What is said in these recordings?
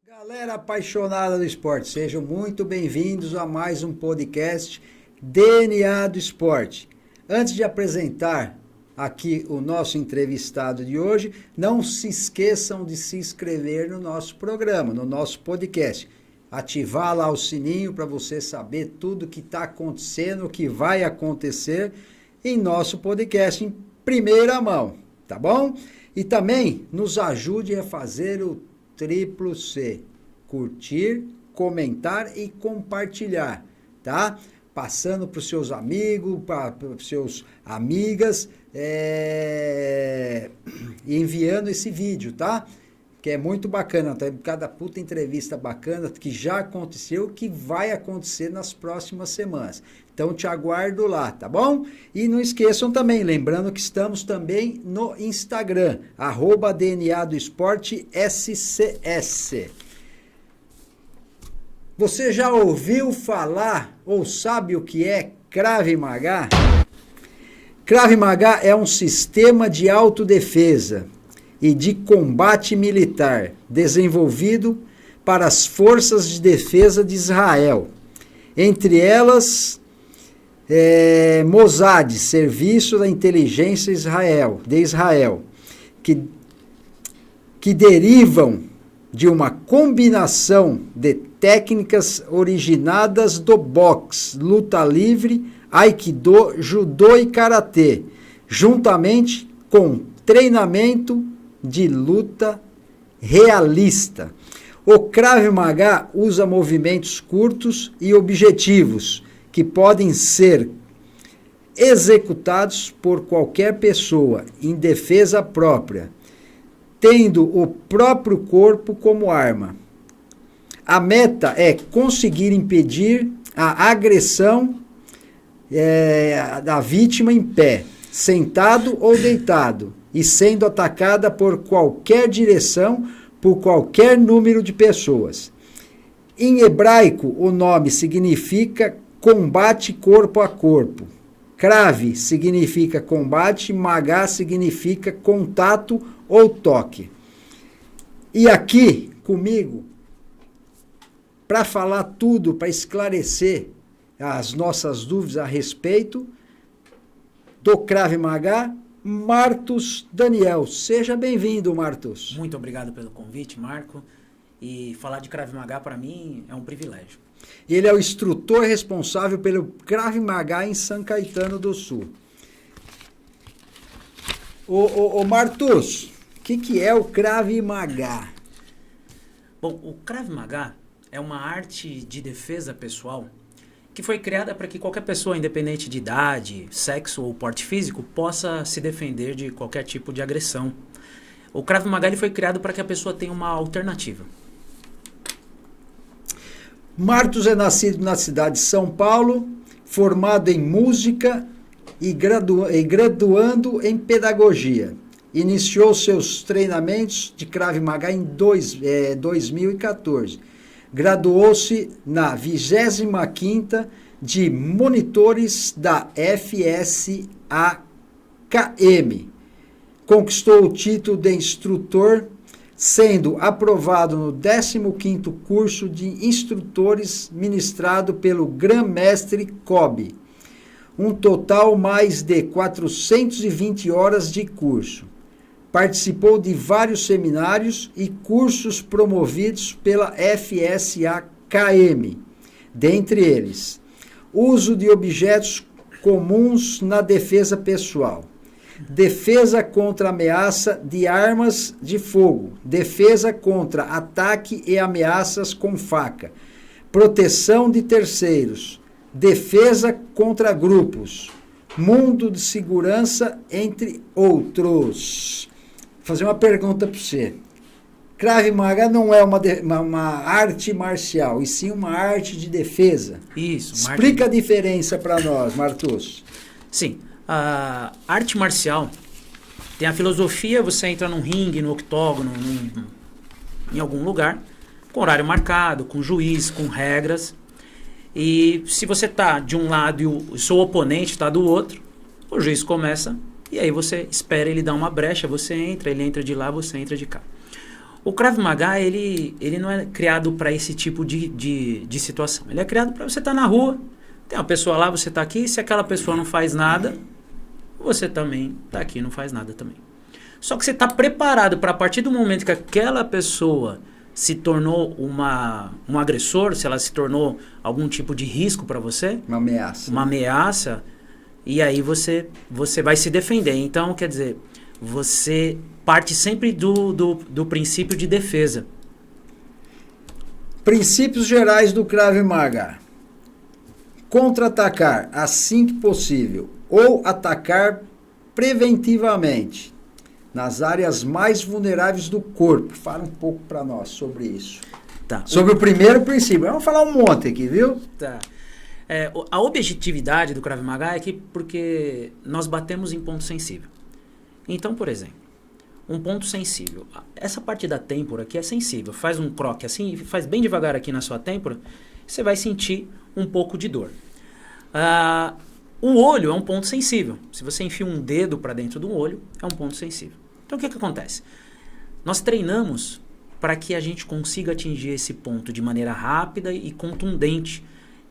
Galera apaixonada do esporte, sejam muito bem-vindos a mais um podcast DNA do Esporte. Antes de apresentar aqui o nosso entrevistado de hoje, não se esqueçam de se inscrever no nosso programa, no nosso podcast. Ativar lá o sininho para você saber tudo que está acontecendo, o que vai acontecer em nosso podcast em primeira mão, tá bom? E também nos ajude a fazer o triplo C, curtir, comentar e compartilhar, tá? Passando para os seus amigos, para os seus amigas, e enviando esse vídeo, tá? Que é muito bacana, tá? Cada puta entrevista bacana que já aconteceu, que vai acontecer nas próximas semanas. Então te aguardo lá, tá bom? E não esqueçam também, lembrando que estamos também no Instagram, @DNA do Esporte SCS. Você já ouviu falar ou sabe o que é Krav Maga? Krav Maga é um sistema de autodefesa e de combate militar desenvolvido para as forças de defesa de Israel. Entre elas, Mossad, Serviço da Inteligência de Israel, que derivam de uma combinação de técnicas originadas do boxe, luta livre, aikido, judô e karatê, juntamente com treinamento de luta realista. O Krav Maga usa movimentos curtos e objetivos que podem ser executados por qualquer pessoa em defesa própria, tendo o próprio corpo como arma. A meta é conseguir impedir a agressão da vítima em pé, sentado ou deitado, e sendo atacada por qualquer direção, por qualquer número de pessoas. Em hebraico, o nome significa combate corpo a corpo. Krav significa combate, Maga significa contato ou toque. E aqui, comigo, para falar tudo, para esclarecer as nossas dúvidas a respeito do Krav Maga, Martus Daniel. Seja bem-vindo, Martus. Muito obrigado pelo convite, Marco. E falar de Krav Maga para mim é um privilégio. Ele é o instrutor responsável pelo Krav Maga em São Caetano do Sul. Ô Martus, o que é o Krav Maga? Bom, o Krav Maga é uma arte de defesa pessoal que foi criada para que qualquer pessoa, independente de idade, sexo ou porte físico, possa se defender de qualquer tipo de agressão. O Krav Maga ele foi criado para que a pessoa tenha uma alternativa. Martus é nascido na cidade de São Paulo, formado em música e graduando em pedagogia. Iniciou seus treinamentos de Krav Maga em 2014. Graduou-se na 25ª de monitores da FSAKM. Conquistou o título de instrutor, sendo aprovado no 15º curso de instrutores ministrado pelo Grã-Mestre Kobe. Um total mais de 420 horas de curso. Participou de vários seminários e cursos promovidos pela FSAKM, dentre eles, uso de objetos comuns na defesa pessoal, defesa contra ameaça de armas de fogo, defesa contra ataque e ameaças com faca, proteção de terceiros, defesa contra grupos, mundo de segurança, entre outros. Vou fazer uma pergunta para você. Krav Maga não é uma arte marcial, e sim uma arte de defesa. Isso. Explica a diferença para nós, Martus. Sim. A arte marcial tem a filosofia, você entra num ringue, no octógono, em algum lugar, com horário marcado, com juiz, com regras. E se você está de um lado e o seu oponente está do outro, o juiz começa e aí você espera ele dar uma brecha, você entra, ele entra de lá, você entra de cá. O Krav Maga, ele não é criado para esse tipo de situação. Ele é criado para você estar na rua, tem uma pessoa lá, você está aqui, se aquela pessoa não faz nada, você também está aqui e não faz nada também. Só que você está preparado para, a partir do momento que aquela pessoa se tornou um agressor, se ela se tornou algum tipo de risco para você. Uma ameaça. Uma ameaça. E aí você vai se defender. Então, quer dizer, você parte sempre do princípio de defesa. Princípios gerais do Krav Maga. Contra-atacar assim que possível ou atacar preventivamente nas áreas mais vulneráveis do corpo. Fala um pouco para nós sobre isso. Tá. Sobre o primeiro princípio. Vamos falar um monte aqui, viu? Tá. A objetividade do Krav Maga é que porque nós batemos em ponto sensível. Então, por exemplo, um ponto sensível. Essa parte da têmpora aqui é sensível. Faz um croque assim, faz bem devagar aqui na sua têmpora, você vai sentir um pouco de dor. O olho é um ponto sensível. Se você enfia um dedo para dentro do olho, é um ponto sensível. Então, o que acontece? Nós treinamos para que a gente consiga atingir esse ponto de maneira rápida e contundente.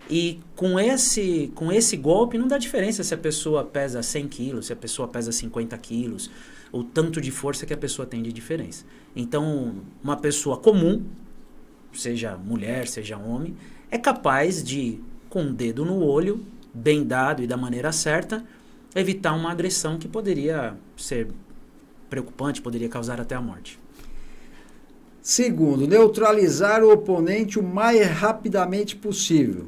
E com esse golpe não dá diferença se a pessoa pesa 100 quilos, se a pessoa pesa 50 quilos, o tanto de força que a pessoa tem de diferença. Então, uma pessoa comum, seja mulher, seja homem, é capaz de, com o dedo no olho, bem dado e da maneira certa, evitar uma agressão que poderia ser preocupante, poderia causar até a morte. Segundo, neutralizar o oponente o mais rapidamente possível,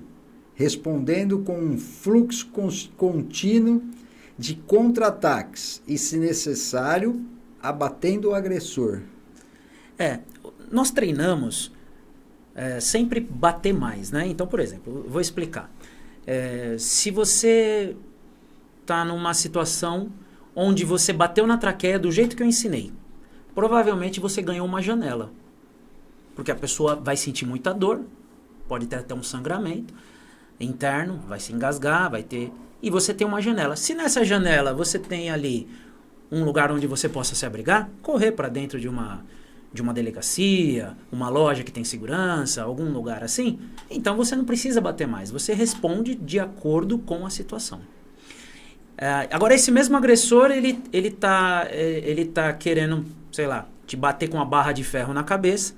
respondendo com um fluxo contínuo de contra-ataques e, se necessário, abatendo o agressor. Nós treinamos sempre bater mais, né? Então, por exemplo, eu vou explicar. Se você está numa situação onde você bateu na traqueia do jeito que eu ensinei, provavelmente você ganhou uma janela. Porque a pessoa vai sentir muita dor, pode ter até um sangramento interno, vai se engasgar, vai ter... E você tem uma janela. Se nessa janela você tem ali um lugar onde você possa se abrigar, correr para dentro de uma delegacia, uma loja que tem segurança, algum lugar assim, então você não precisa bater mais. Você responde de acordo com a situação. Agora, esse mesmo agressor, ele tá querendo, sei lá, te bater com uma barra de ferro na cabeça.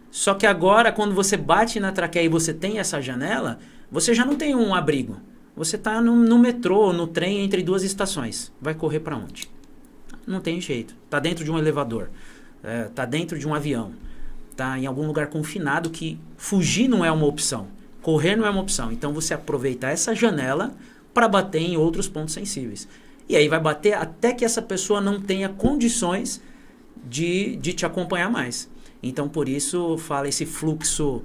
Só que agora, quando você bate na traqueia e você tem essa janela, você já não tem um abrigo. Você está no metrô, no trem, entre duas estações. Vai correr para onde? Não tem jeito. Está dentro de um elevador. Está dentro de um avião. Está em algum lugar confinado que fugir não é uma opção. Correr não é uma opção. Então você aproveita essa janela para bater em outros pontos sensíveis. E aí vai bater até que essa pessoa não tenha condições de te acompanhar mais. Então, por isso, fala esse fluxo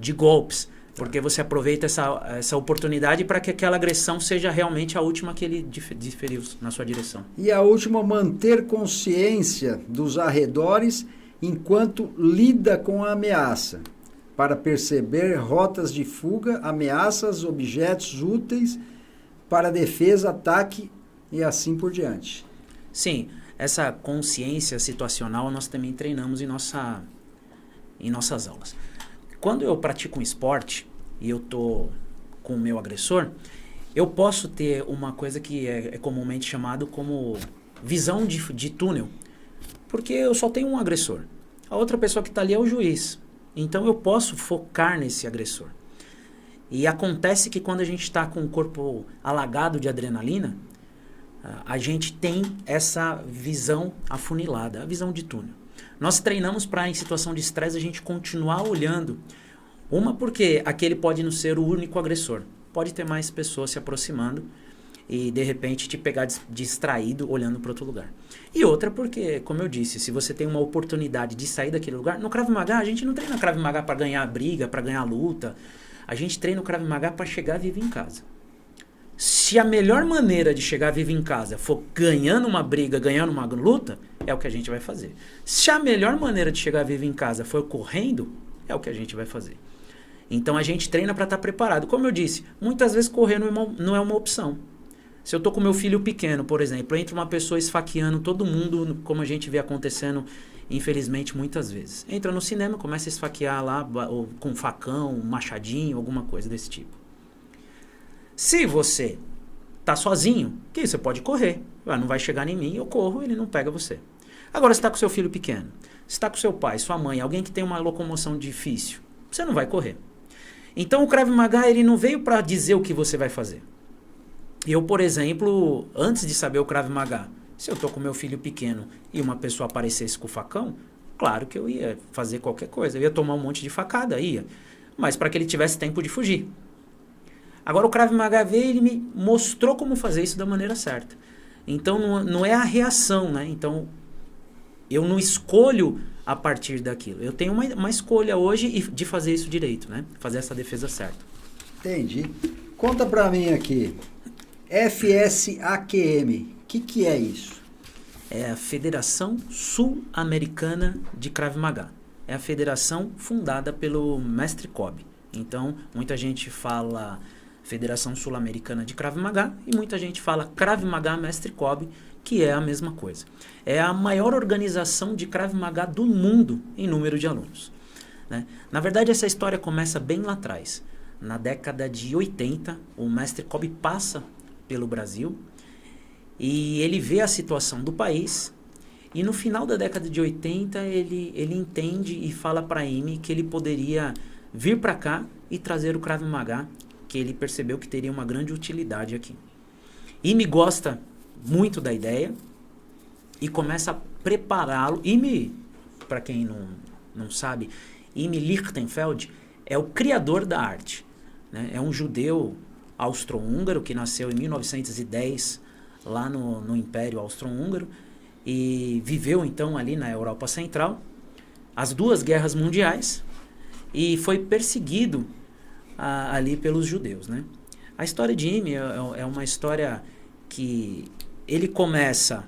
de golpes. Porque você aproveita essa oportunidade para que aquela agressão seja realmente a última que ele desferiu na sua direção. E a última, manter consciência dos arredores enquanto lida com a ameaça, para perceber rotas de fuga, ameaças, objetos úteis para defesa, ataque e assim por diante. Sim, essa consciência situacional nós também treinamos em nossas aulas. Quando eu pratico um esporte e eu tô com o meu agressor, eu posso ter uma coisa que é comumente chamado como visão de túnel, porque eu só tenho um agressor. A outra pessoa que está ali é o juiz. Então eu posso focar nesse agressor. E acontece que quando a gente está com o corpo alagado de adrenalina, a gente tem essa visão afunilada, a visão de túnel. Nós treinamos para, em situação de estresse, a gente continuar olhando. Uma, porque aquele pode não ser o único agressor. Pode ter mais pessoas se aproximando e, de repente, te pegar distraído olhando para outro lugar. E outra, porque, como eu disse, se você tem uma oportunidade de sair daquele lugar... No Krav Maga, a gente não treina Krav Maga para ganhar a briga, para ganhar a luta. A gente treina o Krav Maga para chegar vivo em casa. Se a melhor maneira de chegar vivo em casa for ganhando uma briga, ganhando uma luta, é o que a gente vai fazer. Se a melhor maneira de chegar vivo em casa for correndo, é o que a gente vai fazer. Então a gente treina para estar preparado. Como eu disse, muitas vezes correr não é uma opção. Se eu estou com meu filho pequeno, por exemplo, entra uma pessoa esfaqueando todo mundo, como a gente vê acontecendo infelizmente, muitas vezes. Entra no cinema, começa a esfaquear lá ou com um facão, um machadinho, alguma coisa desse tipo. Se você tá sozinho, que você pode correr. Não vai chegar em mim, eu corro, ele não pega você. Agora, você está com seu filho pequeno, você está com seu pai, sua mãe, alguém que tem uma locomoção difícil, você não vai correr. Então, o Krav Maga, ele não veio para dizer o que você vai fazer. Eu, por exemplo, antes de saber o Krav Maga, se eu estou com meu filho pequeno e uma pessoa aparecesse com o facão, claro que eu ia fazer qualquer coisa. Eu ia tomar um monte de facada, ia. Mas para que ele tivesse tempo de fugir. Agora o Krav Maga veio e ele me mostrou como fazer isso da maneira certa. Então não é a reação, né? Então eu não escolho a partir daquilo. Eu tenho uma escolha hoje de fazer isso direito, né? Fazer essa defesa certa. Entendi. Conta para mim aqui. FSAQM. O que é isso? É a Federação Sul-Americana de Krav Maga. É a federação fundada pelo Mestre Kobe. Então, muita gente fala Federação Sul-Americana de Krav Maga e muita gente fala Krav Maga Mestre Kobe, que é a mesma coisa. É a maior organização de Krav Maga do mundo em número de alunos, né? Na verdade, essa história começa bem lá atrás. Na década de 80, o Mestre Kobe passa pelo Brasil e ele vê a situação do país e no final da década de 80 ele entende e fala para IME que ele poderia vir para cá e trazer o Krav Maga, que ele percebeu que teria uma grande utilidade aqui. IME gosta muito da ideia e começa a prepará-lo. IME, para quem não sabe, IME Lichtenfeld é o criador da arte, né? É um judeu austro-húngaro que nasceu em 1910 lá no Império Austro-Húngaro e viveu então ali na Europa Central, as duas guerras mundiais, e foi perseguido ali pelos judeus, né? A história de IME é uma história que ele começa,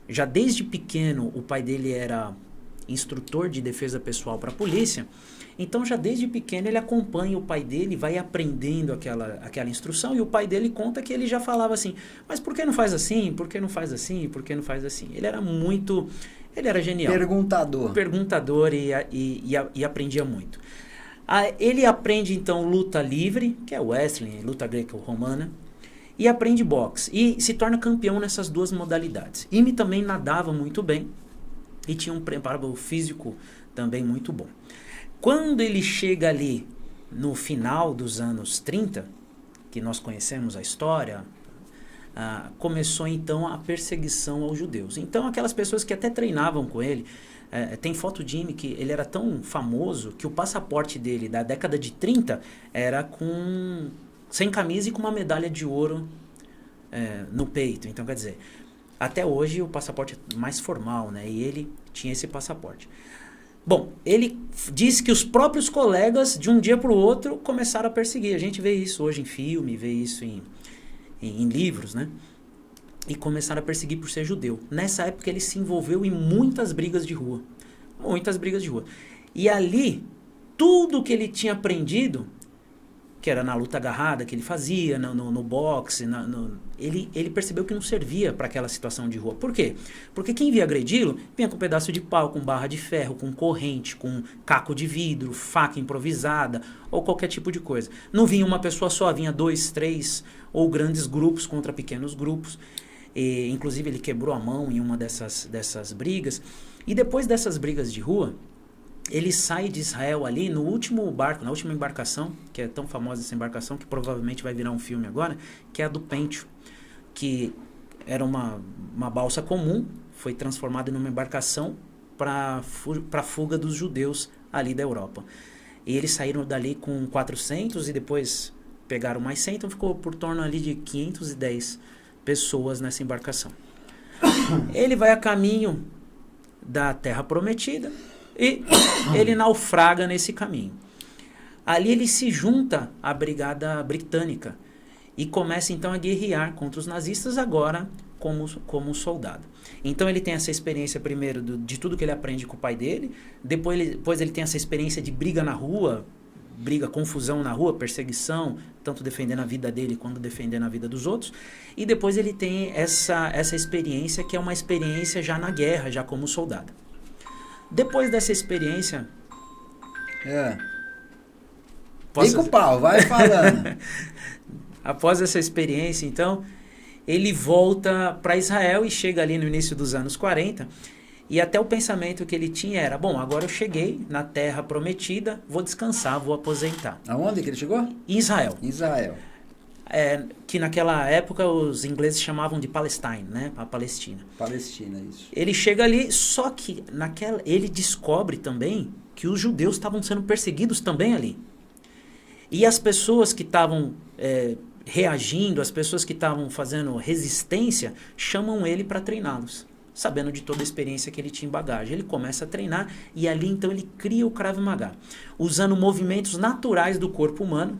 já desde pequeno, o pai dele era instrutor de defesa pessoal para a polícia, então já desde pequeno ele acompanha o pai dele, vai aprendendo aquela instrução, e o pai dele conta que ele já falava assim, mas por que não faz assim? Por que não faz assim? Por que não faz assim? Ele era genial. Perguntador e aprendia muito. Ele aprende então luta livre, que é o wrestling, luta greco-romana, e aprende boxe, e se torna campeão nessas duas modalidades. IME também nadava muito bem, e tinha um preparo físico também muito bom. Quando ele chega ali no final dos anos 30, que nós conhecemos a história, começou então a perseguição aos judeus. Então aquelas pessoas que até treinavam com ele, tem foto de IME que ele era tão famoso que o passaporte dele da década de 30 era sem camisa e com uma medalha de ouro no peito. Então quer dizer, até hoje o passaporte é mais formal, né? E ele tinha esse passaporte. Bom, ele diz que os próprios colegas, de um dia para o outro, começaram a perseguir. A gente vê isso hoje em filme, vê isso em livros, né? E começaram a perseguir por ser judeu. Nessa época ele se envolveu em muitas brigas de rua. Muitas brigas de rua. E ali, tudo que ele tinha aprendido, que era na luta agarrada que ele fazia, no boxe, ele percebeu que não servia para aquela situação de rua. Por quê? Porque quem via agredi-lo, vinha com um pedaço de pau, com barra de ferro, com corrente, com caco de vidro, faca improvisada, ou qualquer tipo de coisa. Não vinha uma pessoa só, vinha 2, 3, ou grandes grupos contra pequenos grupos. E, inclusive ele quebrou a mão em uma dessas brigas. E depois dessas brigas de rua, ele sai de Israel ali no último barco, na última embarcação, que é tão famosa essa embarcação, que provavelmente vai virar um filme agora, que é a do Pêntio, que era uma balsa comum, foi transformada numa embarcação para a fuga dos judeus ali da Europa. E eles saíram dali com 400 e depois pegaram mais 100, então ficou por torno ali de 510 pessoas nessa embarcação. Ele vai a caminho da Terra Prometida, e ele naufraga nesse caminho. Ali ele se junta à Brigada Britânica e começa então a guerrear contra os nazistas, agora como soldado. Então ele tem essa experiência primeiro de tudo que ele aprende com o pai dele, depois ele tem essa experiência de briga na rua, confusão na rua, perseguição, tanto defendendo a vida dele quanto defendendo a vida dos outros, e depois ele tem essa experiência que é uma experiência já na guerra, já como soldado. Depois dessa experiência... Vem com o pau, vai falando. Após essa experiência, então, ele volta para Israel e chega ali no início dos anos 40, e até o pensamento que ele tinha era, bom, agora eu cheguei na terra prometida, vou descansar, vou aposentar. Aonde que ele chegou? Em Israel. Israel. Que naquela época os ingleses chamavam de Palestine, né? A Palestina. Palestina, isso. Ele chega ali, só que ele descobre também que os judeus estavam sendo perseguidos também ali. E as pessoas que estavam reagindo, as pessoas que estavam fazendo resistência, chamam ele para treiná-los, sabendo de toda a experiência que ele tinha em bagagem. Ele começa a treinar e ali então ele cria o Krav Maga, usando movimentos naturais do corpo humano.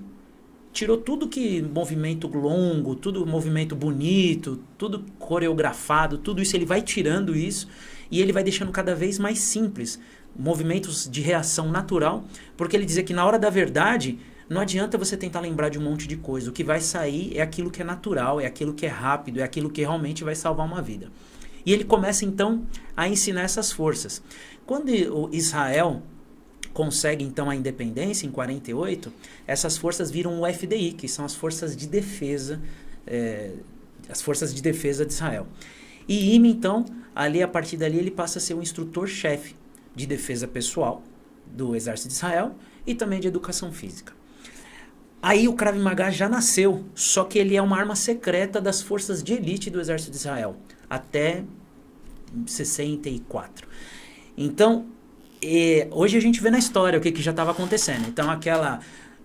Tirou tudo que movimento longo, tudo movimento bonito, tudo coreografado, tudo isso ele vai tirando isso e ele vai deixando cada vez mais simples, movimentos de reação natural, porque ele dizia que na hora da verdade não adianta você tentar lembrar de um monte de coisa, o que vai sair é aquilo que é natural, é aquilo que é rápido, é aquilo que realmente vai salvar uma vida. E ele começa então a ensinar essas forças. Quando o Israel consegue então a independência em 48, essas forças viram o FDI, que são as forças de defesa, de Israel. E Imi então, a partir dali ele passa a ser o instrutor-chefe de defesa pessoal do Exército de Israel e também de educação física. Aí o Krav Maga já nasceu, só que ele é uma arma secreta das forças de elite do Exército de Israel, até 64. Então, hoje a gente vê na história o que já estava acontecendo. Então,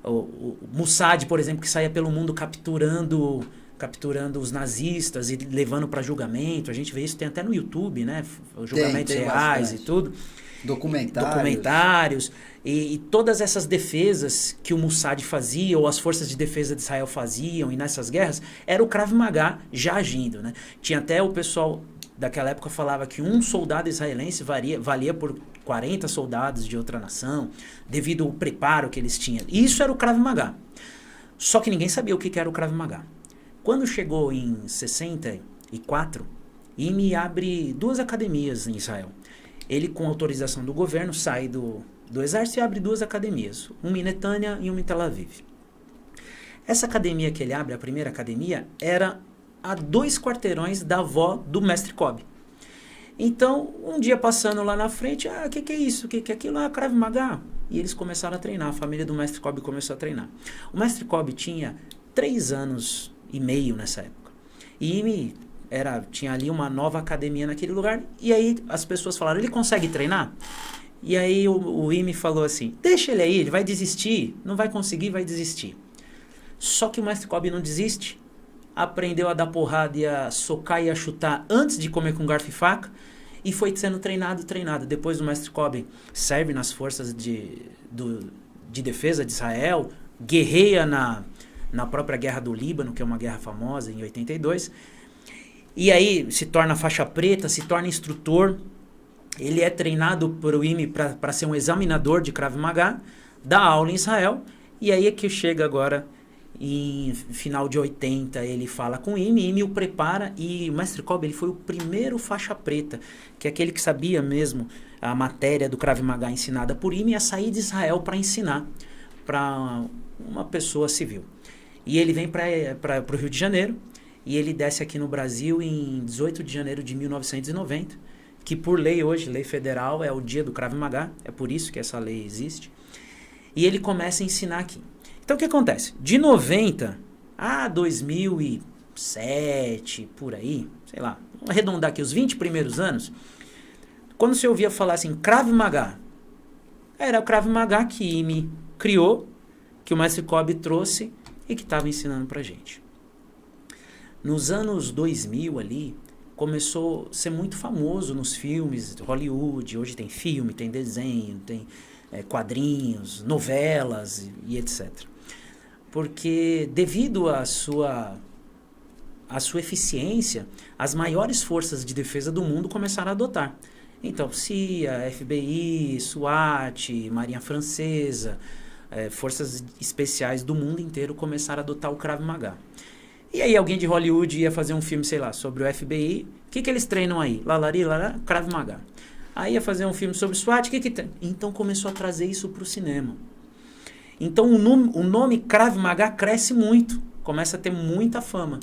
o Mossad, por exemplo, que saía pelo mundo capturando os nazistas e levando para julgamento. A gente vê isso, tem até no YouTube, né? Julgamentos reais bastante. E tudo. Documentários. E todas essas defesas que o Mossad fazia, ou as forças de defesa de Israel faziam, e nessas guerras, era o Krav Maga já agindo, né? Tinha até o pessoal daquela época falava que um soldado israelense valia por 40 soldados de outra nação, devido ao preparo que eles tinham. Isso era o Krav Maga. Só que ninguém sabia o que era o Krav Maga. Quando chegou em 64, Imi abre 2 academias em Israel. Ele, com autorização do governo, sai do exército e abre 2 academias, uma em Netânia e uma em Tel Aviv. Essa academia que ele abre, a primeira academia, era a 2 quarteirões da avó do mestre Kobe. Então, um dia passando lá na frente, o que é isso? O que é aquilo? Krav Maga. E eles começaram a treinar, a família do mestre Kobe começou a treinar. O mestre Kobe tinha 3 anos e meio nessa época. E tinha ali uma nova academia naquele lugar, e aí as pessoas falaram, ele consegue treinar? E aí o Imi falou assim, deixa ele aí, ele vai desistir, não vai conseguir, vai desistir. Só que o mestre Kobe não desiste, aprendeu a dar porrada e a socar e a chutar antes de comer com garfo e faca, e foi sendo treinado. Depois o mestre Kobe serve nas forças de defesa de Israel, guerreia na própria Guerra do Líbano, que é uma guerra famosa, em 82, e aí se torna faixa preta, se torna instrutor. Ele é treinado por Imi para ser um examinador de Krav Maga, dá aula em Israel, e aí é que chega agora, em final de 80, ele fala com Imi o prepara, e o mestre Kobe ele foi o primeiro faixa preta, que é aquele que sabia mesmo a matéria do Krav Maga ensinada por Imi, a sair de Israel para ensinar para uma pessoa civil. E ele vem para o Rio de Janeiro, e ele desce aqui no Brasil em 18 de janeiro de 1990, que por lei hoje, lei federal, é o dia do Krav Maga, é por isso que essa lei existe, e ele começa a ensinar aqui. Então o que acontece? De 90 a 2007, por aí, sei lá, vamos arredondar aqui os 20 primeiros anos, quando você ouvia falar assim, Krav Maga, era o Krav Maga que Imi criou, que o mestre Kobe trouxe e que estava ensinando pra gente. Nos anos 2000 ali, começou a ser muito famoso nos filmes de Hollywood. Hoje tem filme, tem desenho, tem quadrinhos, novelas e etc. Porque devido à sua eficiência, as maiores forças de defesa do mundo começaram a adotar. Então, CIA, FBI, SWAT, Marinha Francesa, forças especiais do mundo inteiro começaram a adotar o Krav Maga. E aí alguém de Hollywood ia fazer um filme, sei lá, sobre o FBI. O que eles treinam aí? Lalari, Krav Maga. Aí ia fazer um filme sobre SWAT, o que tem? Então começou a trazer isso para o cinema. Então o nome Krav Maga cresce muito, começa a ter muita fama.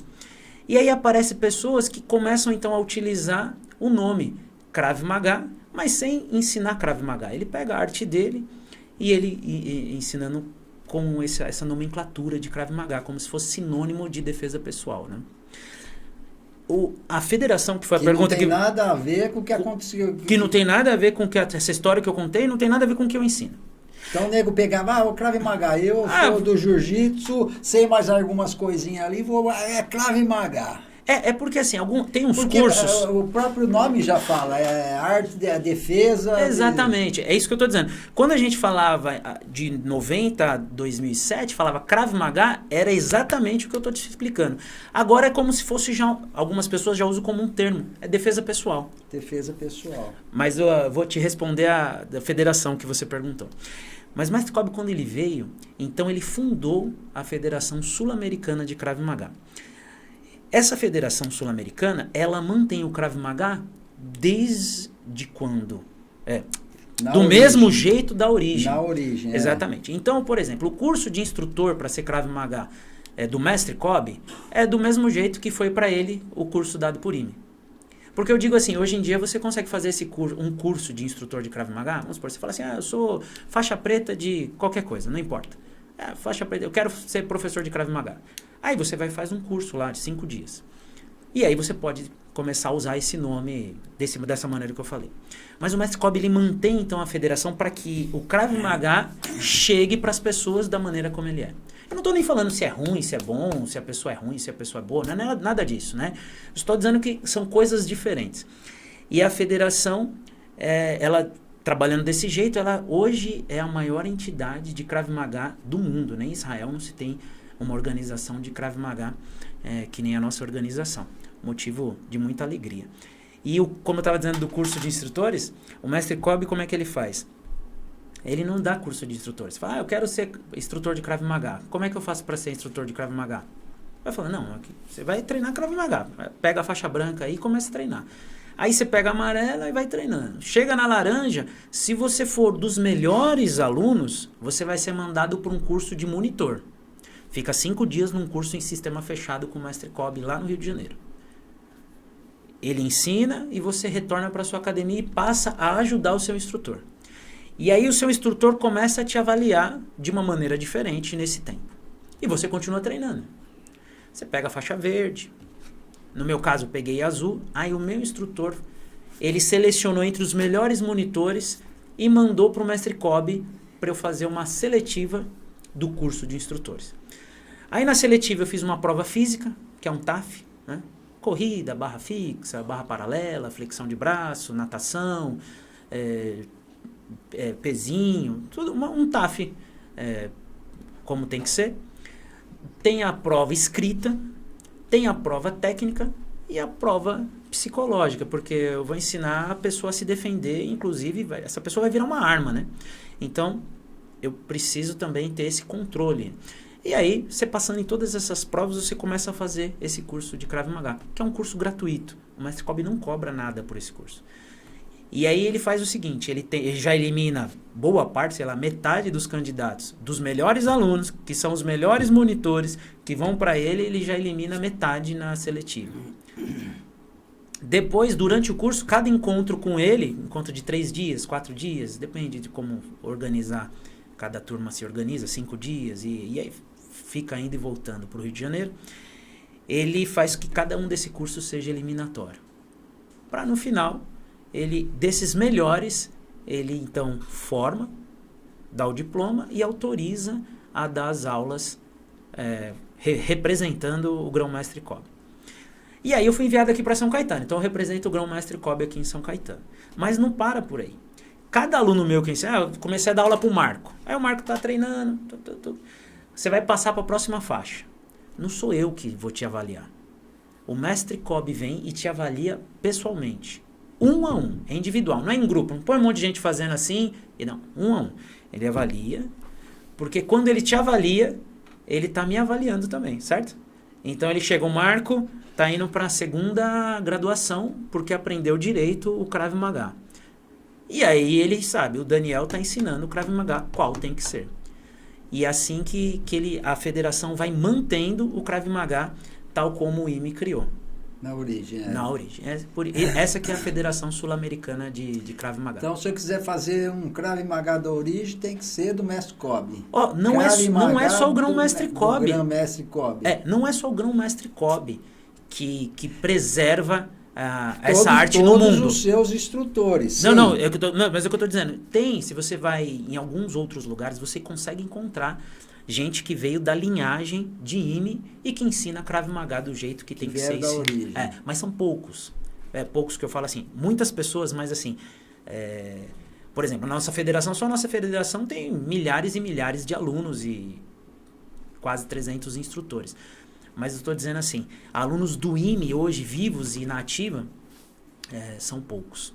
E aí aparecem pessoas que começam então a utilizar o nome Krav Maga, mas sem ensinar Krav Maga. Ele pega a arte dele e ele ensinando com essa nomenclatura de Krav Maga, como se fosse sinônimo de defesa pessoal, né? A federação, que foi a pergunta que... não tem nada a ver com o que aconteceu. Que não tem nada a ver com essa história que eu contei, não tem nada a ver com o que eu ensino. Então o nego pegava, o Krav Maga, eu sou do jiu-jitsu, sei mais algumas coisinhas ali, é Krav Maga. É porque assim, tem uns cursos... O próprio nome já fala, é arte da defesa... Exatamente, é isso que eu estou dizendo. Quando a gente falava de 90 a 2007, falava Krav Maga, era exatamente o que eu estou te explicando. Agora é como se fosse já... Algumas pessoas já usam como um termo, é defesa pessoal. Defesa pessoal. Mas eu vou te responder da federação que você perguntou. Mas Mestre Kolbe, quando ele veio, então ele fundou a Federação Sul-Americana de Krav Maga. Essa Federação Sul-Americana, ela mantém o Krav Maga desde quando? Do mesmo jeito da origem. Na origem, exatamente. Então, por exemplo, o curso de instrutor para ser Krav Maga do Mestre Kolbe é do mesmo jeito que foi para ele o curso dado por Ime. Porque eu digo assim, hoje em dia você consegue fazer um curso de instrutor de Krav Maga, vamos supor, você fala assim, eu sou faixa preta de qualquer coisa, não importa. Faixa preta, eu quero ser professor de Krav Maga. Aí você vai e faz um curso lá de 5 dias. E aí você pode começar a usar esse nome dessa maneira que eu falei. Mas o Mestre Kolbe, ele mantém então a federação para que o Krav Maga chegue para as pessoas da maneira como ele é. Eu não estou nem falando se é ruim, se é bom, se a pessoa é ruim, se a pessoa é boa, não é nada disso, né? Estou dizendo que são coisas diferentes. E a federação, ela trabalhando desse jeito, ela hoje é a maior entidade de Krav Maga do mundo, né? Em Israel não se tem uma organização de Krav Maga que nem a nossa organização. Motivo de muita alegria. E como eu estava dizendo do curso de instrutores, o Mestre Kolbe, como é que ele faz? Ele não dá curso de instrutores. Fala, eu quero ser instrutor de Krav Maga. Como é que eu faço para ser instrutor de Krav Maga? Vai falar, não, aqui, você vai treinar Krav Maga. Pega a faixa branca aí e começa a treinar. Aí você pega a amarela e vai treinando. Chega na laranja, se você for dos melhores alunos, você vai ser mandado para um curso de monitor. Fica 5 dias num curso em sistema fechado com o Mestre Kolbe lá no Rio de Janeiro. Ele ensina e você retorna para sua academia e passa a ajudar o seu instrutor. E aí o seu instrutor começa a te avaliar de uma maneira diferente nesse tempo. E você continua treinando. Você pega a faixa verde. No meu caso, eu peguei azul. Aí o meu instrutor, ele selecionou entre os melhores monitores e mandou para o Mestre Kolbe para eu fazer uma seletiva do curso de instrutores. Aí na seletiva eu fiz uma prova física, que é um TAF, né? Corrida, barra fixa, barra paralela, flexão de braço, natação, pezinho, tudo, um TAF como tem que ser. Tem a prova escrita, tem a prova técnica e a prova psicológica, porque eu vou ensinar a pessoa a se defender, inclusive essa pessoa vai virar uma arma, né? Então eu preciso também ter esse controle. E aí, você passando em todas essas provas, você começa a fazer esse curso de Krav Maga, que é um curso gratuito. O Mestre Kolbe não cobra nada por esse curso. E aí ele faz o seguinte, ele já elimina boa parte, sei lá, metade dos candidatos, dos melhores alunos, que são os melhores monitores, que vão para ele já elimina metade na seletiva. Depois, durante o curso, cada encontro com ele, encontro de 3 dias, 4 dias, depende de como organizar, cada turma se organiza, 5 dias, e aí fica indo e voltando para o Rio de Janeiro, ele faz que cada um desse curso seja eliminatório. Para no final, desses melhores, ele então forma, dá o diploma e autoriza a dar as aulas representando o Grão-Mestre Kolbe. E aí eu fui enviado aqui para São Caetano, então eu represento o Grão-Mestre Kolbe aqui em São Caetano. Mas não para por aí. Cada aluno meu que ensina, eu comecei a dar aula para o Marco. Aí o Marco está treinando, você vai passar para a próxima faixa. Não sou eu que vou te avaliar. O Mestre Kolbe vem e te avalia pessoalmente. 1 a 1, é individual, não é em grupo. Não põe um monte de gente fazendo assim, e não, 1 a 1. Ele avalia, porque quando ele te avalia, ele está me avaliando também, certo? Então ele chega, o Marco está indo para a 2ª graduação, porque aprendeu direito o Krav Maga. E aí ele sabe, o Daniel está ensinando o Krav Maga qual tem que ser. E é assim que a federação vai mantendo o Krav Maga tal como o IME criou. Na origem, né? Na origem. Essa que é a Federação Sul-Americana de Krav Maga. Então, se eu quiser fazer um Krav Maga da origem, tem que ser do Mestre Kobe. Não é só o Grão-Mestre Kobe. Grão-Mestre Kobe. Não é só o Grão-Mestre Kobe que preserva essa arte no mundo. Todos os seus instrutores. Mas é o que eu estou dizendo. Se você vai em alguns outros lugares, você consegue encontrar gente que veio da linhagem de IME e que ensina Krav Maga do jeito que tem que ser. Da origem. Mas são poucos. Poucos que eu falo assim. Muitas pessoas, mas assim... por exemplo, só a nossa federação tem milhares e milhares de alunos e quase 300 instrutores. Mas eu estou dizendo assim, alunos do IME hoje, vivos e na ativa, são poucos.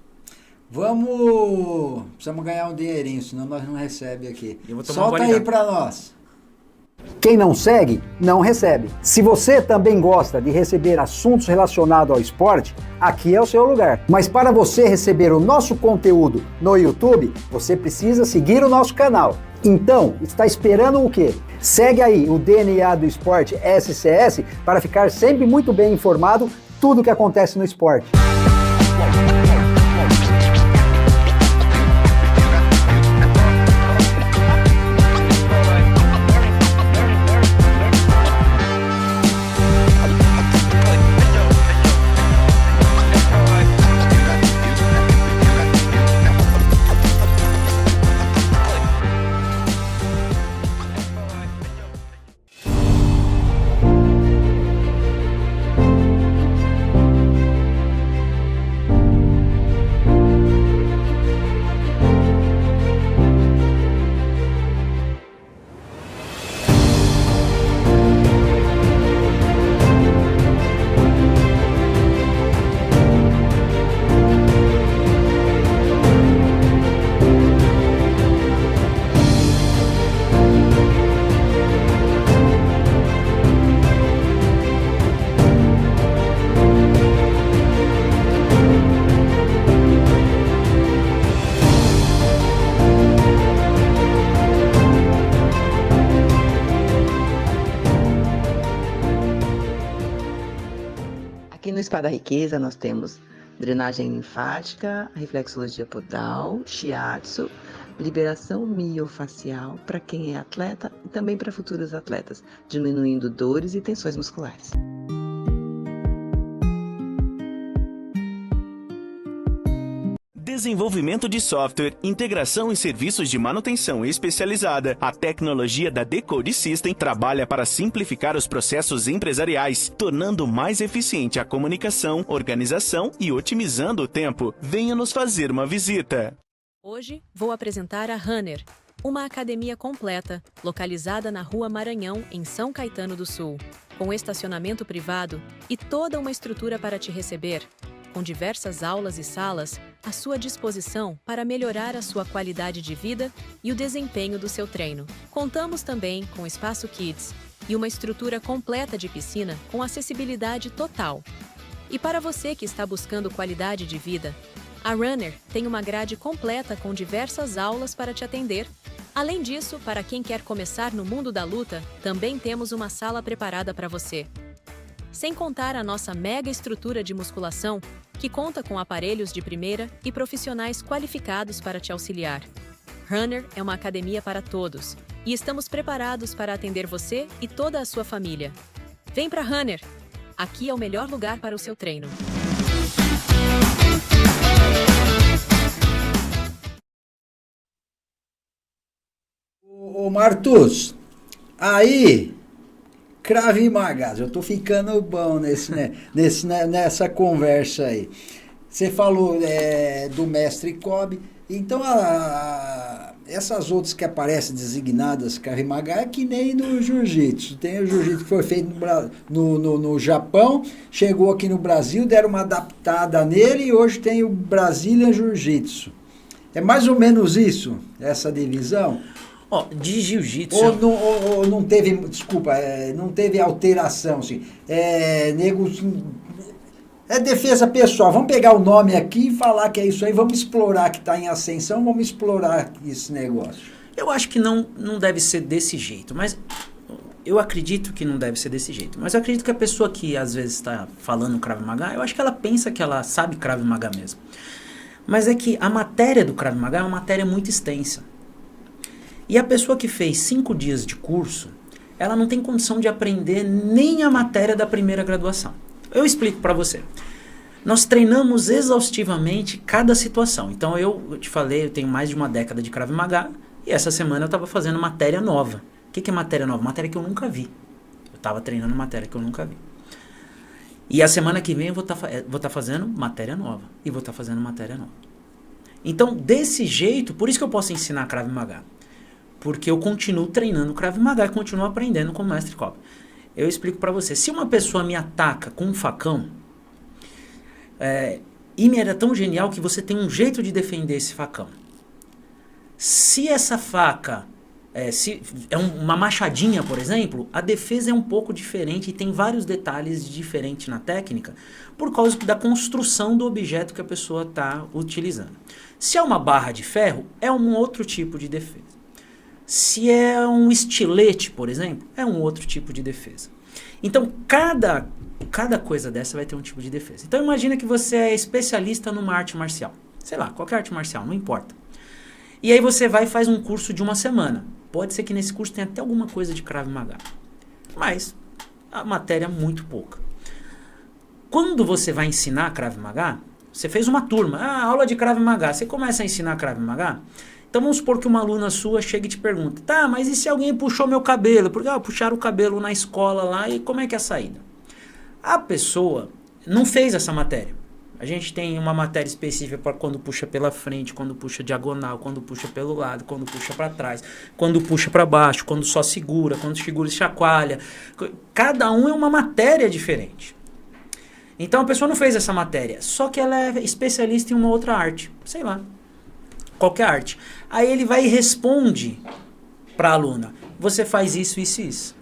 Precisamos ganhar um dinheirinho, senão nós não recebemos aqui. Solta aí para nós. Quem não segue, não recebe. Se você também gosta de receber assuntos relacionados ao esporte, aqui é o seu lugar. Mas para você receber o nosso conteúdo no YouTube, você precisa seguir o nosso canal. Então, está esperando o quê? Segue aí o DNA do Esporte SCS para ficar sempre muito bem informado tudo o que acontece no esporte. Aqui no Spa da Riqueza nós temos drenagem linfática, reflexologia podal, shiatsu, liberação miofacial para quem é atleta e também para futuros atletas, diminuindo dores e tensões musculares. Desenvolvimento de software, integração e serviços de manutenção especializada. A tecnologia da Decode System trabalha para simplificar os processos empresariais, tornando mais eficiente a comunicação, organização e otimizando o tempo. Venha nos fazer uma visita. Hoje vou apresentar a Runner, uma academia completa, localizada na Rua Maranhão, em São Caetano do Sul, com estacionamento privado e toda uma estrutura para te receber, com diversas aulas e salas à sua disposição para melhorar a sua qualidade de vida e o desempenho do seu treino. Contamos também com espaço Kids e uma estrutura completa de piscina com acessibilidade total. E para você que está buscando qualidade de vida, a Runner tem uma grade completa com diversas aulas para te atender. Além disso, para quem quer começar no mundo da luta, também temos uma sala preparada para você. Sem contar a nossa mega estrutura de musculação, que conta com aparelhos de primeira e profissionais qualificados para te auxiliar. Runner é uma academia para todos e estamos preparados para atender você e toda a sua família. Vem para Runner! Aqui é o melhor lugar para o seu treino. Ô Martus, aí... Krav Maga, eu tô ficando bom nessa conversa aí. Você falou do mestre Kobe, então essas outras que aparecem designadas Krav Maga é que nem no jiu-jitsu. Tem o jiu-jitsu que foi feito no Japão, chegou aqui no Brasil, deram uma adaptada nele e hoje tem o Brazilian Jiu-Jitsu. É mais ou menos isso, essa divisão? De jiu-jitsu... Ou não teve, desculpa, não teve alteração, assim. Nego É defesa pessoal. Vamos pegar o nome aqui e falar que é isso aí. Vamos explorar que está em ascensão. Vamos explorar esse negócio. Eu acho que não deve ser desse jeito, mas eu acredito que não deve ser desse jeito. Mas eu acredito que a pessoa que às vezes está falando Krav Maga, eu acho que ela pensa que ela sabe Krav Maga mesmo. Mas é que a matéria do Krav Maga é uma matéria muito extensa. E a pessoa que fez 5 dias de curso, ela não tem condição de aprender nem a matéria da primeira graduação. Eu explico para você. Nós treinamos exaustivamente cada situação. Então eu te falei, eu tenho mais de uma década de Krav Maga e essa semana eu estava fazendo matéria nova. O que é matéria nova? Matéria que eu nunca vi. Eu estava treinando matéria que eu nunca vi. E a semana que vem eu vou estar fazendo matéria nova. E vou estar fazendo matéria nova. Então, desse jeito, por isso que eu posso ensinar Krav Maga. Porque eu continuo treinando Krav Maga e continuo aprendendo com o Mestre Kobe. Eu explico para você. Se uma pessoa me ataca com um facão, IME era tão genial que você tem um jeito de defender esse facão. Se essa faca se é uma machadinha, por exemplo, a defesa é um pouco diferente e tem vários detalhes diferentes na técnica por causa da construção do objeto que a pessoa está utilizando. Se é uma barra de ferro, é um outro tipo de defesa. Se é um estilete, por exemplo, é um outro tipo de defesa. Então, cada coisa dessa vai ter um tipo de defesa. Então, imagina que você é especialista numa arte marcial. Sei lá, qualquer arte marcial, não importa. E aí você vai e faz um curso de uma semana. Pode ser que nesse curso tenha até alguma coisa de Krav Maga. Mas a matéria é muito pouca. Quando você vai ensinar Krav Maga, você fez uma turma, aula de Krav Maga, você começa a ensinar Krav Maga. Então vamos supor que uma aluna sua chega e te pergunta, tá, mas e se alguém puxou meu cabelo? Porque puxaram o cabelo na escola lá e como é que é a saída? A pessoa não fez essa matéria. A gente tem uma matéria específica para quando puxa pela frente, quando puxa diagonal, quando puxa pelo lado, quando puxa para trás, quando puxa para baixo, quando só segura, quando segura e chacoalha. Cada um é uma matéria diferente. Então a pessoa não fez essa matéria, só que ela é especialista em uma outra arte, sei lá, qualquer arte. Aí ele vai e responde para a aluna, você faz isso, isso e isso.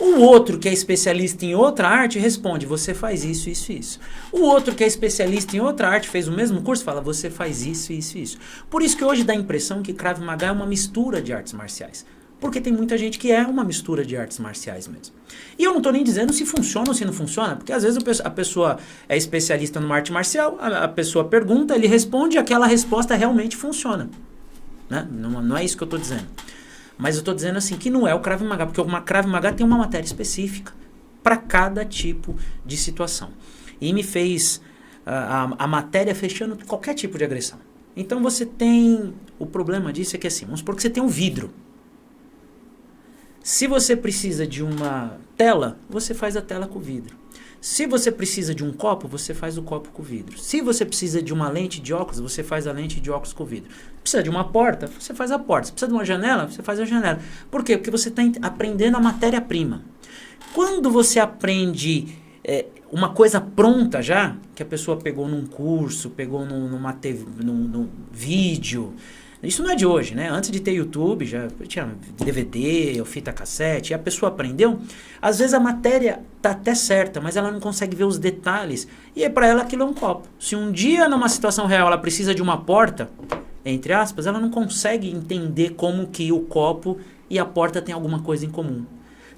O outro que é especialista em outra arte responde, você faz isso, isso e isso. O outro que é especialista em outra arte, fez o mesmo curso, fala, você faz isso, isso e isso. Por isso que hoje dá a impressão que Krav Maga é uma mistura de artes marciais. Porque tem muita gente que é uma mistura de artes marciais mesmo. E eu não estou nem dizendo se funciona ou se não funciona, porque às vezes a pessoa é especialista numa arte marcial, a pessoa pergunta, ele responde e aquela resposta realmente funciona. Né? Não é isso que eu estou dizendo. Mas eu estou dizendo assim que não é o Krav Maga, porque o Krav Maga tem uma matéria específica para cada tipo de situação. E me fez a matéria fechando qualquer tipo de agressão. Então você tem... O problema disso é que assim, vamos supor que você tem um vidro. Se você precisa de uma tela, você faz a tela com vidro. Se você precisa de um copo, você faz o copo com vidro. Se você precisa de uma lente de óculos, você faz a lente de óculos com vidro. Precisa de uma porta, você faz a porta. Se precisa de uma janela, você faz a janela. Por quê? Porque você está aprendendo a matéria-prima. Quando você aprende uma coisa pronta já, que a pessoa pegou num curso, pegou numa TV, num vídeo... Isso não é de hoje, né? Antes de ter YouTube, já tinha DVD ou fita cassete, e a pessoa aprendeu. Às vezes a matéria tá até certa, mas ela não consegue ver os detalhes. E aí para ela aquilo é um copo. Se um dia numa situação real ela precisa de uma porta, entre aspas, ela não consegue entender como que o copo e a porta têm alguma coisa em comum.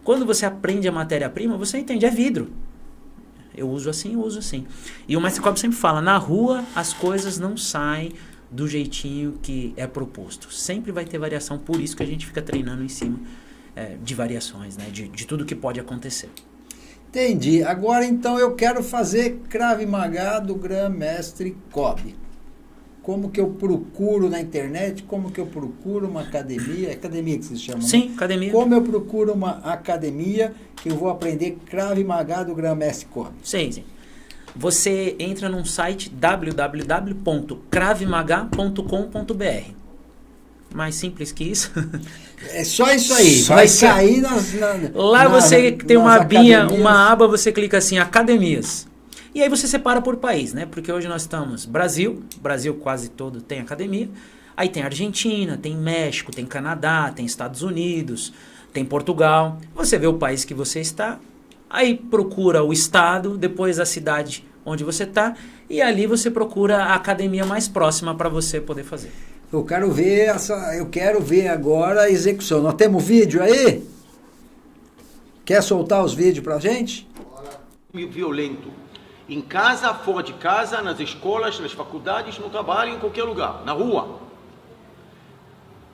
Quando você aprende a matéria-prima, você entende, é vidro. Eu uso assim, eu uso assim. E o Mestre Kobe sempre fala, na rua as coisas não saem do jeitinho que é proposto. Sempre vai ter variação, por isso que a gente fica treinando em cima de variações, né? De tudo que pode acontecer. Entendi. Agora, então, eu quero fazer Krav Maga do Grã-Mestre Kobe. Como que eu procuro na internet? Como que eu procuro uma academia? É academia que se chama? Sim, né? academia. Como eu procuro uma academia que eu vou aprender Krav Maga do Grã-Mestre Kobe? Sim, sim. Você entra num site www.kravmaga.com.br. Mais simples que isso. É só isso aí. Só vai isso. cair Lá você tem uma abinha, academias. uma aba, você clica assim, academias. E aí você separa por país, né? Porque hoje nós estamos Brasil quase todo tem academia. Aí tem Argentina, tem México, tem Canadá, tem Estados Unidos, tem Portugal. Você vê o país que você está, Aí procura o estado, depois a cidade onde você está, e ali você procura a academia mais próxima para você poder fazer. Eu quero ver agora a execução. Nós temos vídeo aí? Quer soltar os vídeos pra gente? Violento. Em casa, fora de casa, nas escolas, nas faculdades, no trabalho, em qualquer lugar, na rua.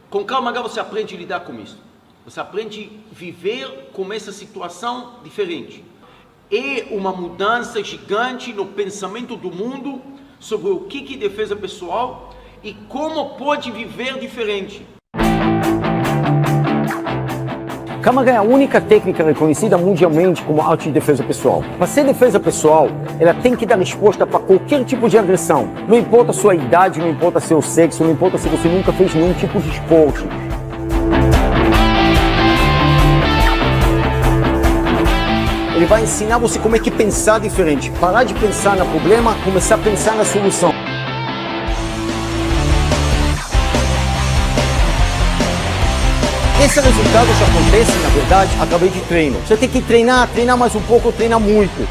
Com Krav Maga você aprende a lidar com isso. Você aprende a viver com essa situação diferente. É uma mudança gigante no pensamento do mundo sobre o que é defesa pessoal e como pode viver diferente. Krav Maga é a única técnica reconhecida mundialmente como arte de defesa pessoal. Para ser defesa pessoal, ela tem que dar resposta para qualquer tipo de agressão. Não importa a sua idade, não importa seu sexo, não importa se você nunca fez nenhum tipo de esporte. Ele vai ensinar você como é que pensar diferente. Parar de pensar no problema, começar a pensar na solução. Esse resultado já acontece, na verdade, através de treino. Você tem que treinar mais um pouco, treinar muito.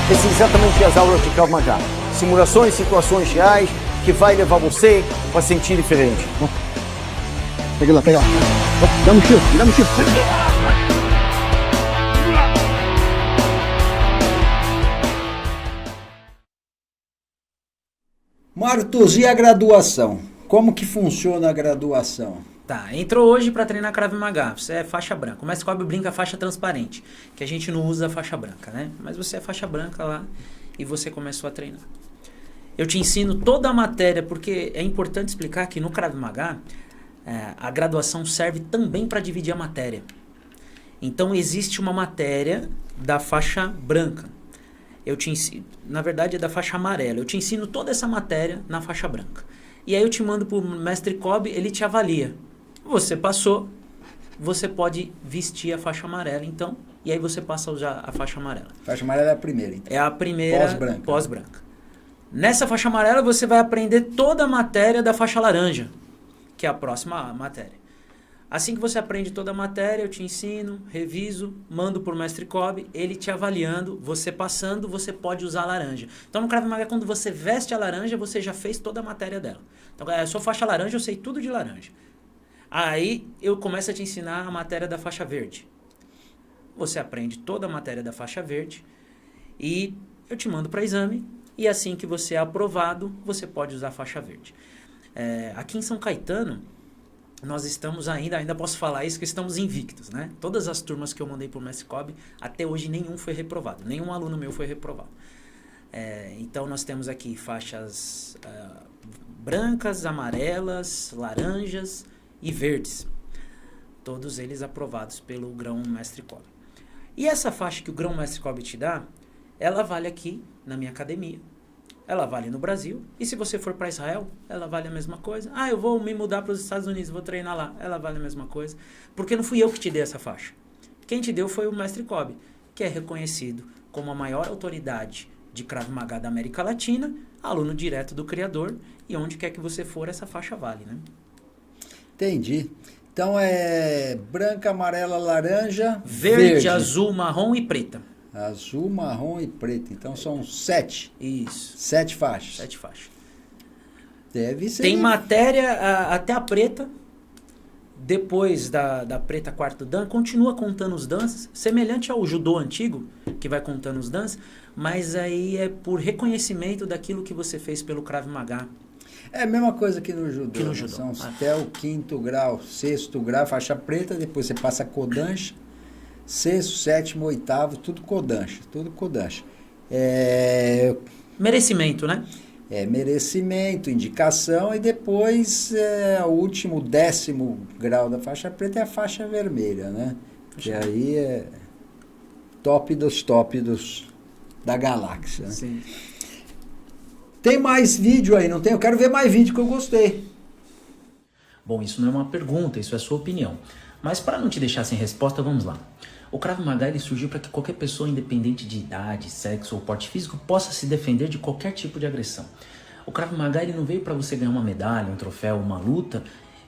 Essas são exatamente as aulas de Krav Maga. Simulações, situações reais, que vai levar você para sentir diferente. Pega lá. Dá um chute. Martos, e a graduação? Como que funciona a graduação? Tá, entrou hoje para treinar Krav Maga, você é faixa branca. O Mestre Kobe brinca faixa transparente, que a gente não usa faixa branca, né? Mas você é faixa branca lá e você começou a treinar. Eu te ensino toda a matéria, porque é importante explicar que no Krav Maga, a graduação serve também para dividir a matéria. Então existe uma matéria da faixa branca. Eu te ensino, na verdade é da faixa amarela. Eu te ensino toda essa matéria na faixa branca. E aí eu te mando para o Mestre Kobe, ele te avalia. Você passou, você pode vestir a faixa amarela, então, e aí você passa a usar a faixa amarela. A faixa amarela é a primeira, então. É a primeira pós-branca. Pós-branca. Nessa faixa amarela você vai aprender toda a matéria da faixa laranja, que é a próxima matéria. Assim que você aprende toda a matéria, eu te ensino, reviso, mando para o Mestre Kobe, ele te avaliando, você passando, você pode usar a laranja. Então no Krav Maga, quando você veste a laranja, você já fez toda a matéria dela. Então, eu sou faixa laranja, eu sei tudo de laranja. Aí eu começo a te ensinar a matéria da faixa verde. Você aprende toda a matéria da faixa verde e eu te mando para exame. E assim que você é aprovado, você pode usar a faixa verde. Aqui em São Caetano, nós estamos ainda posso falar isso, que estamos invictos, né? Todas as turmas que eu mandei para o Mestre Kobe, até hoje nenhum foi reprovado. Nenhum aluno meu foi reprovado. Então nós temos aqui faixas brancas, amarelas, laranjas e verdes. Todos eles aprovados pelo Grão Mestre Kobe. E essa faixa que o Grão Mestre Kobe te dá, ela vale aqui na minha academia. Ela vale no Brasil. E se você for para Israel, ela vale a mesma coisa. Eu vou me mudar para os Estados Unidos, vou treinar lá. Ela vale a mesma coisa. Porque não fui eu que te dei essa faixa. Quem te deu foi o Mestre Kobe, que é reconhecido como a maior autoridade de Krav Maga da América Latina, aluno direto do criador, e onde quer que você for, essa faixa vale, né? Entendi. Então é branca, amarela, laranja, verde, azul, marrom e preta. Azul, marrom e preto. Então são 7. Isso. 7 faixas. 7 faixas. Deve ser. Tem matéria até a preta. Depois da preta quarto dan, continua contando os danças, semelhante ao judô antigo, que vai contando os danças, mas aí é por reconhecimento daquilo que você fez pelo Krav Maga. É a mesma coisa que no judô. Que no judô. São até o 5º grau, 6º grau, faixa preta, depois você passa kodansha, 6º, 7º, 8º, tudo kodansha. Merecimento, né? Merecimento, indicação, e depois o último 10º grau da faixa preta é a faixa vermelha, né? Que aí é top dos da galáxia. Né? Sim. Tem mais vídeo aí, não tem? Eu quero ver mais vídeo que eu gostei. Bom, isso não é uma pergunta, isso é sua opinião. Mas para não te deixar sem resposta, vamos lá. O Krav Maga ele surgiu para que qualquer pessoa, independente de idade, sexo ou porte físico, possa se defender de qualquer tipo de agressão. O Krav Maga ele não veio para você ganhar uma medalha, um troféu, uma luta,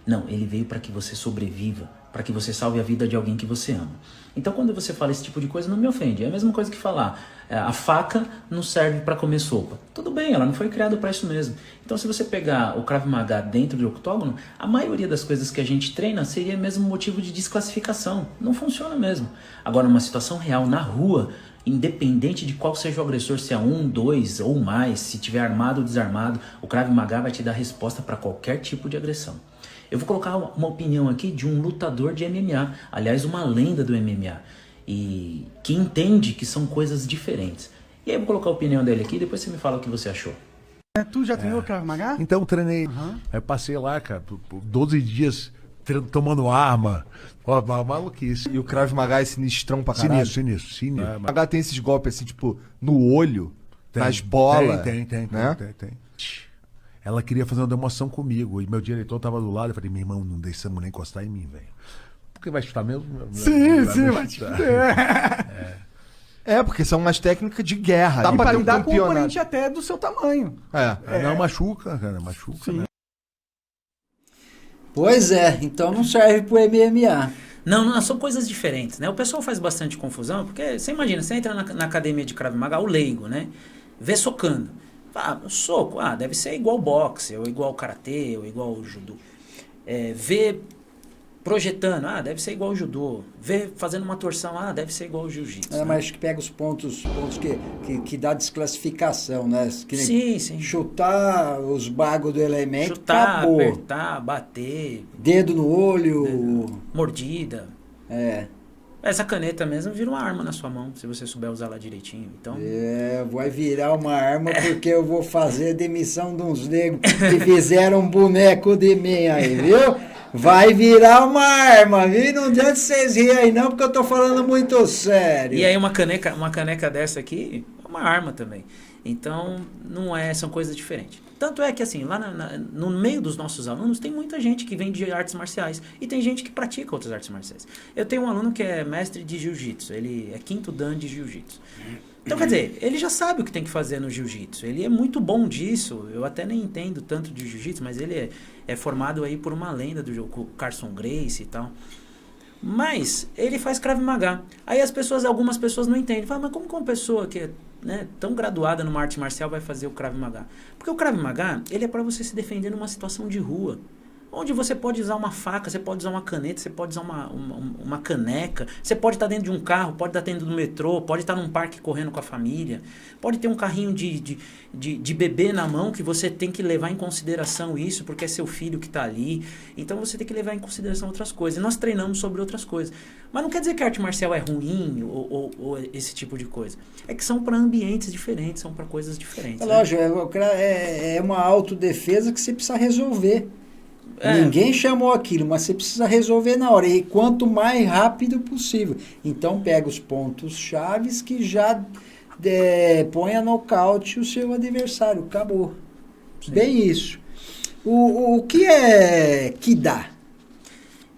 Não, ele veio para que você sobreviva, para que você salve a vida de alguém que você ama. Então quando você fala esse tipo de coisa, não me ofende. É a mesma coisa que falar, a faca não serve para comer sopa. Tudo bem, ela não foi criada para isso mesmo. Então se você pegar o Krav Maga dentro de octógono, a maioria das coisas que a gente treina seria mesmo motivo de desclassificação. Não funciona mesmo. Agora, numa situação real, na rua, independente de qual seja o agressor, se é 1, 2 ou mais, se tiver armado ou desarmado, o Krav Maga vai te dar resposta para qualquer tipo de agressão. Eu vou colocar uma opinião aqui de um lutador de MMA, aliás, uma lenda do MMA, e que entende que são coisas diferentes. E aí eu vou colocar a opinião dele aqui, depois você me fala o que você achou. Tu já treinou Krav Maga? Então, treinei. Aí passei lá, cara, por 12 dias tomando arma. Ó, maluquice. E o Krav Maga é sinistrão pra caralho? Sinistro. O Krav Maga tem esses golpes assim, tipo, no olho, nas bolas. Tem. Ela queria fazer uma demonstração comigo. E meu diretor tava do lado. Eu falei, meu irmão, não deixa essa mulher encostar em mim, velho. Porque vai chutar mesmo? Sim, vai chutar. Porque são umas técnicas de guerra. Dá pra lidar com um oponente até do seu tamanho. Não, machuca, cara. Machuca, né? Pois é, então não serve pro MMA. Não, são coisas diferentes, né? O pessoal faz bastante confusão, porque você imagina, você entra na academia de Krav Maga, o leigo, né? Vê socando. Soco, deve ser igual boxe, ou igual karatê, ou igual judô. Vê projetando, deve ser igual judô. Vê fazendo uma torção, deve ser igual jiu-jitsu. Né? Mas acho que pega os pontos que dá desclassificação, né? Que sim. Chutar os bagos do elemento, chutar, acabou. Apertar, bater. Dedo no olho. Mordida. Essa caneta mesmo vira uma arma na sua mão, se você souber usar ela direitinho. Então... vai virar uma arma porque eu vou fazer a demissão de uns negros que fizeram um boneco de mim aí, viu? Vai virar uma arma, viu? Não adianta vocês rirem aí não, porque eu tô falando muito sério. E aí uma caneca dessa aqui é uma arma também. Então, são coisas diferentes. Tanto é que, assim, lá no meio dos nossos alunos, tem muita gente que vem de artes marciais. E tem gente que pratica outras artes marciais. Eu tenho um aluno que é mestre de jiu-jitsu. Ele é 5º dan de jiu-jitsu. Então, quer dizer, ele já sabe o que tem que fazer no jiu-jitsu. Ele é muito bom disso. Eu até nem entendo tanto de jiu-jitsu, mas ele é formado aí por uma lenda do jogo, Carson Gracie e tal. Mas ele faz Krav Maga. Aí algumas pessoas não entendem. Falam, mas como que uma pessoa que é tão graduada numa arte marcial vai fazer o Krav Maga? Porque o Krav Maga, ele é para você se defender numa situação de rua. Onde você pode usar uma faca, você pode usar uma caneta, você pode usar uma caneca, você pode estar dentro de um carro, pode estar dentro do metrô, pode estar num parque correndo com a família, pode ter um carrinho de bebê na mão que você tem que levar em consideração isso, porque é seu filho que está ali. Então você tem que levar em consideração outras coisas. E nós treinamos sobre outras coisas. Mas não quer dizer que a arte marcial é ruim ou esse tipo de coisa. É que são para ambientes diferentes, são para coisas diferentes. Lógico, é uma autodefesa que você precisa resolver. Ninguém chamou aquilo, mas você precisa resolver na hora. E quanto mais rápido possível. Então pega os pontos chaves que já põe a nocaute o seu adversário. Acabou. Sim. Bem isso. O que é Kidá?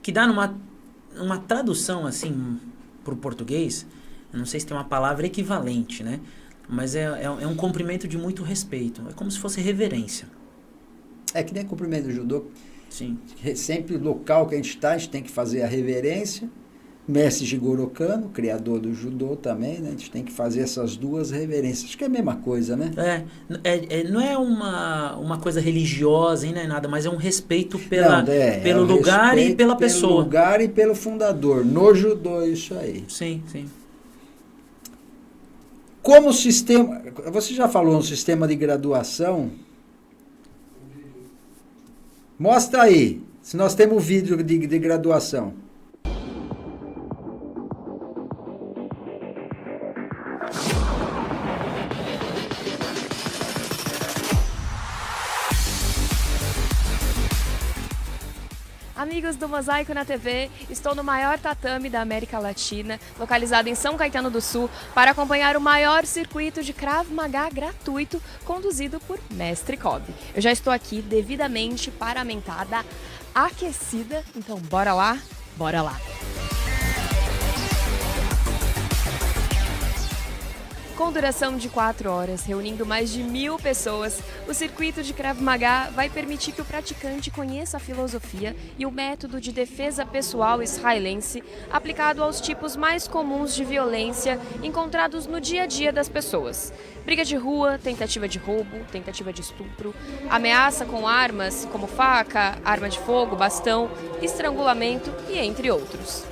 Kidá, numa tradução assim para o português, eu não sei se tem uma palavra equivalente, né? Mas é um cumprimento de muito respeito. É como se fosse reverência. É que nem cumprimento do judô. Sim. Sempre o local que a gente está, a gente tem que fazer a reverência. Mestre Jigoro Kano, criador do judô também, né? A gente tem que fazer essas duas reverências. Acho que é a mesma coisa, né? Não é uma coisa religiosa, nem nada, mas é um respeito pelo lugar e pela pessoa. Pelo lugar e pelo fundador. No judô, isso aí. Sim, sim. Como sistema... Você já falou no sistema de graduação... Mostra aí, se nós temos vídeo de graduação. Amigos do Mosaico na TV, estou no maior tatame da América Latina, localizado em São Caetano do Sul, para acompanhar o maior circuito de Krav Maga gratuito, conduzido por Mestre Kobe. Eu já estou aqui devidamente paramentada, aquecida, então bora lá? Bora lá! Com duração de 4 horas, reunindo mais de 1.000 pessoas, o circuito de Krav Maga vai permitir que o praticante conheça a filosofia e o método de defesa pessoal israelense aplicado aos tipos mais comuns de violência encontrados no dia a dia das pessoas. Briga de rua, tentativa de roubo, tentativa de estupro, ameaça com armas como faca, arma de fogo, bastão, estrangulamento e entre outros.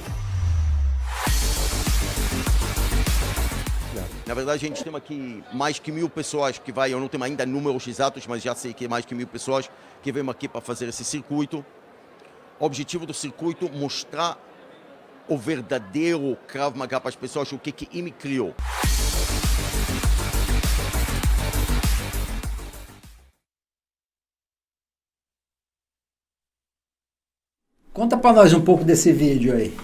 Na verdade, a gente tem aqui mais que 1.000 pessoas que vai, eu não tenho ainda números exatos, mas já sei que é mais que 1.000 pessoas que vêm aqui para fazer esse circuito. O objetivo do circuito é mostrar o verdadeiro Krav Maga para as pessoas, o que IMI criou. Conta para nós um pouco desse vídeo aí.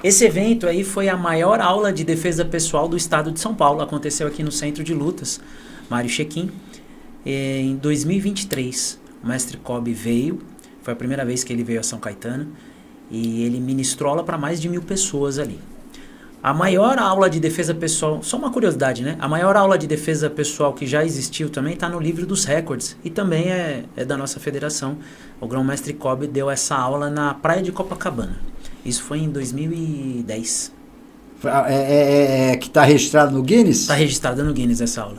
Esse evento aí foi a maior aula de defesa pessoal do estado de São Paulo. Aconteceu aqui no Centro de Lutas, Mário Chequim, em 2023. O mestre Kobe veio, foi a primeira vez que ele veio a São Caetano, e ele ministrou aula para mais de 1.000 pessoas ali. A maior aula de defesa pessoal, só uma curiosidade, né? A maior aula de defesa pessoal que já existiu também está no livro dos recordes e também é da nossa federação. O grão-mestre Kobe deu essa aula na praia de Copacabana. Isso foi em 2010. Que está registrado no Guinness? Está registrada no Guinness essa aula.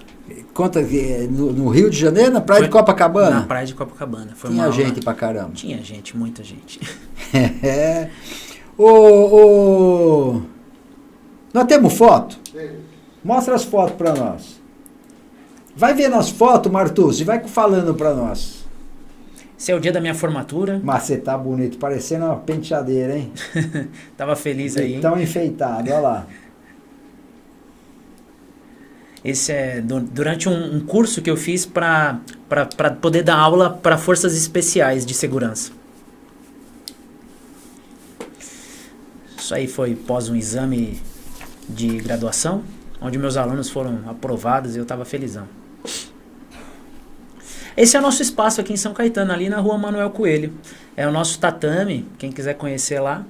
Conta no Rio de Janeiro, na praia de Copacabana? Na praia de Copacabana. Foi Tinha uma gente aula... pra caramba. Tinha gente, muita gente. Nós temos foto? Mostra as fotos para nós. Vai vendo as fotos, Martuz, e vai falando para nós. Esse é o dia da minha formatura. Mas você tá bonito, parecendo uma penteadeira, hein? Tava feliz aí, hein? Tão enfeitado, olha lá. Esse é durante um curso que eu fiz para poder dar aula para forças especiais de segurança. Isso aí foi pós um exame de graduação, onde meus alunos foram aprovados e eu estava felizão. Esse é o nosso espaço aqui em São Caetano, ali na rua Manuel Coelho. É o nosso tatame, quem quiser conhecer lá,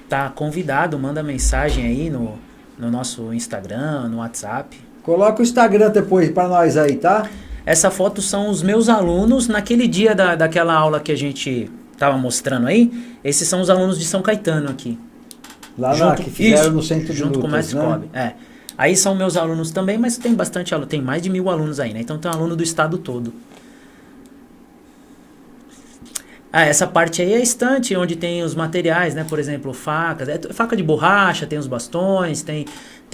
tá convidado, manda mensagem aí no nosso Instagram, no WhatsApp. Coloca o Instagram depois para nós aí, tá? Essa foto são os meus alunos naquele dia daquela aula que a gente tava mostrando aí. Esses são os alunos de São Caetano aqui. Lá que fizeram no Centro de Lutas, junto com o mestre Kobe. Aí são meus alunos também, mas tem bastante aluno, tem mais de 1.000 alunos aí, né? Então tem aluno do estado todo. Essa parte aí é a estante onde tem os materiais, né? Por exemplo, facas, faca de borracha, tem os bastões, tem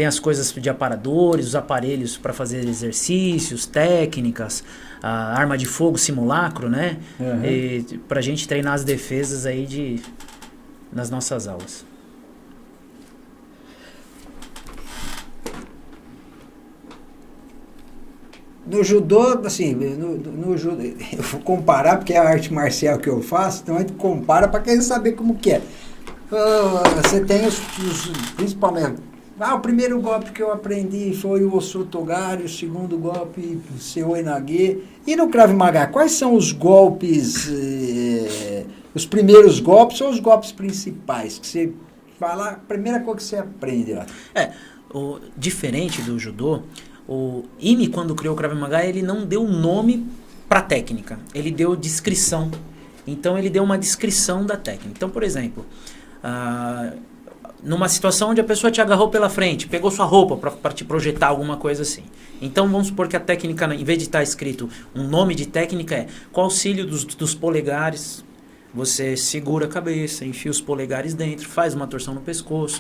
as coisas de aparadores, os aparelhos para fazer exercícios, técnicas, a arma de fogo, simulacro, né? Uhum. E pra gente treinar as defesas aí nas nossas aulas. No judô, assim, no judô, eu vou comparar, porque é a arte marcial que eu faço, então a gente compara para querer saber como que é. Você tem principalmente, o primeiro golpe que eu aprendi foi o Osotogari, o segundo golpe, o Seoi-Nage. E no Krav Maga, quais são os golpes, os primeiros golpes ou os golpes principais? Que você fala, a primeira coisa que você aprende lá. Diferente do judô, o IMI, quando criou o Krav Maga, ele não deu nome para técnica, ele deu descrição. Então ele deu uma descrição da técnica. Então, por exemplo, numa situação onde a pessoa te agarrou pela frente, pegou sua roupa para te projetar alguma coisa assim. Então vamos supor que a técnica, em vez de estar escrito um nome de técnica, com o auxílio dos polegares, você segura a cabeça, enfia os polegares dentro, faz uma torção no pescoço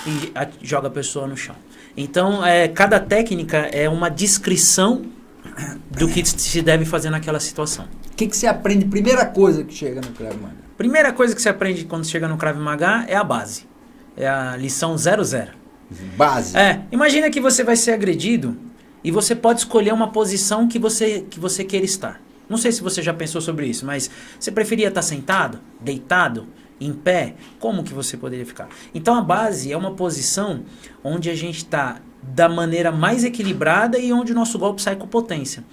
e joga a pessoa no chão. Então, cada técnica é uma descrição do que se deve fazer naquela situação. O que você aprende? Primeira coisa que chega no Krav Maga? Primeira coisa que você aprende quando chega no Krav Maga é a base. É a lição 00. Base? Imagina que você vai ser agredido e você pode escolher uma posição que você queira estar. Não sei se você já pensou sobre isso, mas você preferia estar sentado, deitado, em pé? Como que você poderia ficar? Então a base é uma posição onde a gente está da maneira mais equilibrada e onde o nosso golpe sai com potência.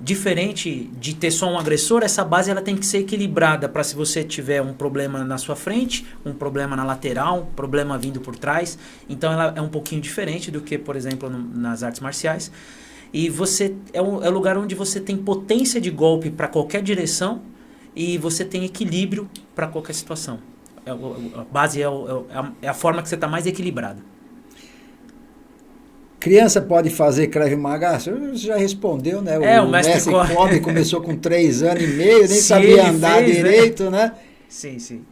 diferente de ter só um agressor, essa base ela tem que ser equilibrada para se você tiver um problema na sua frente, um problema na lateral, um problema vindo por trás. Então ela é um pouquinho diferente do que, por exemplo, nas artes marciais. E você é o lugar onde você tem potência de golpe para qualquer direção e você tem equilíbrio para qualquer situação. A base é a forma que você está mais equilibrado. Criança pode fazer Krav Maga? Você já respondeu, né? O mestre Kobe começou com 3 anos e meio, nem sabia andar direito, né? Sim, sim.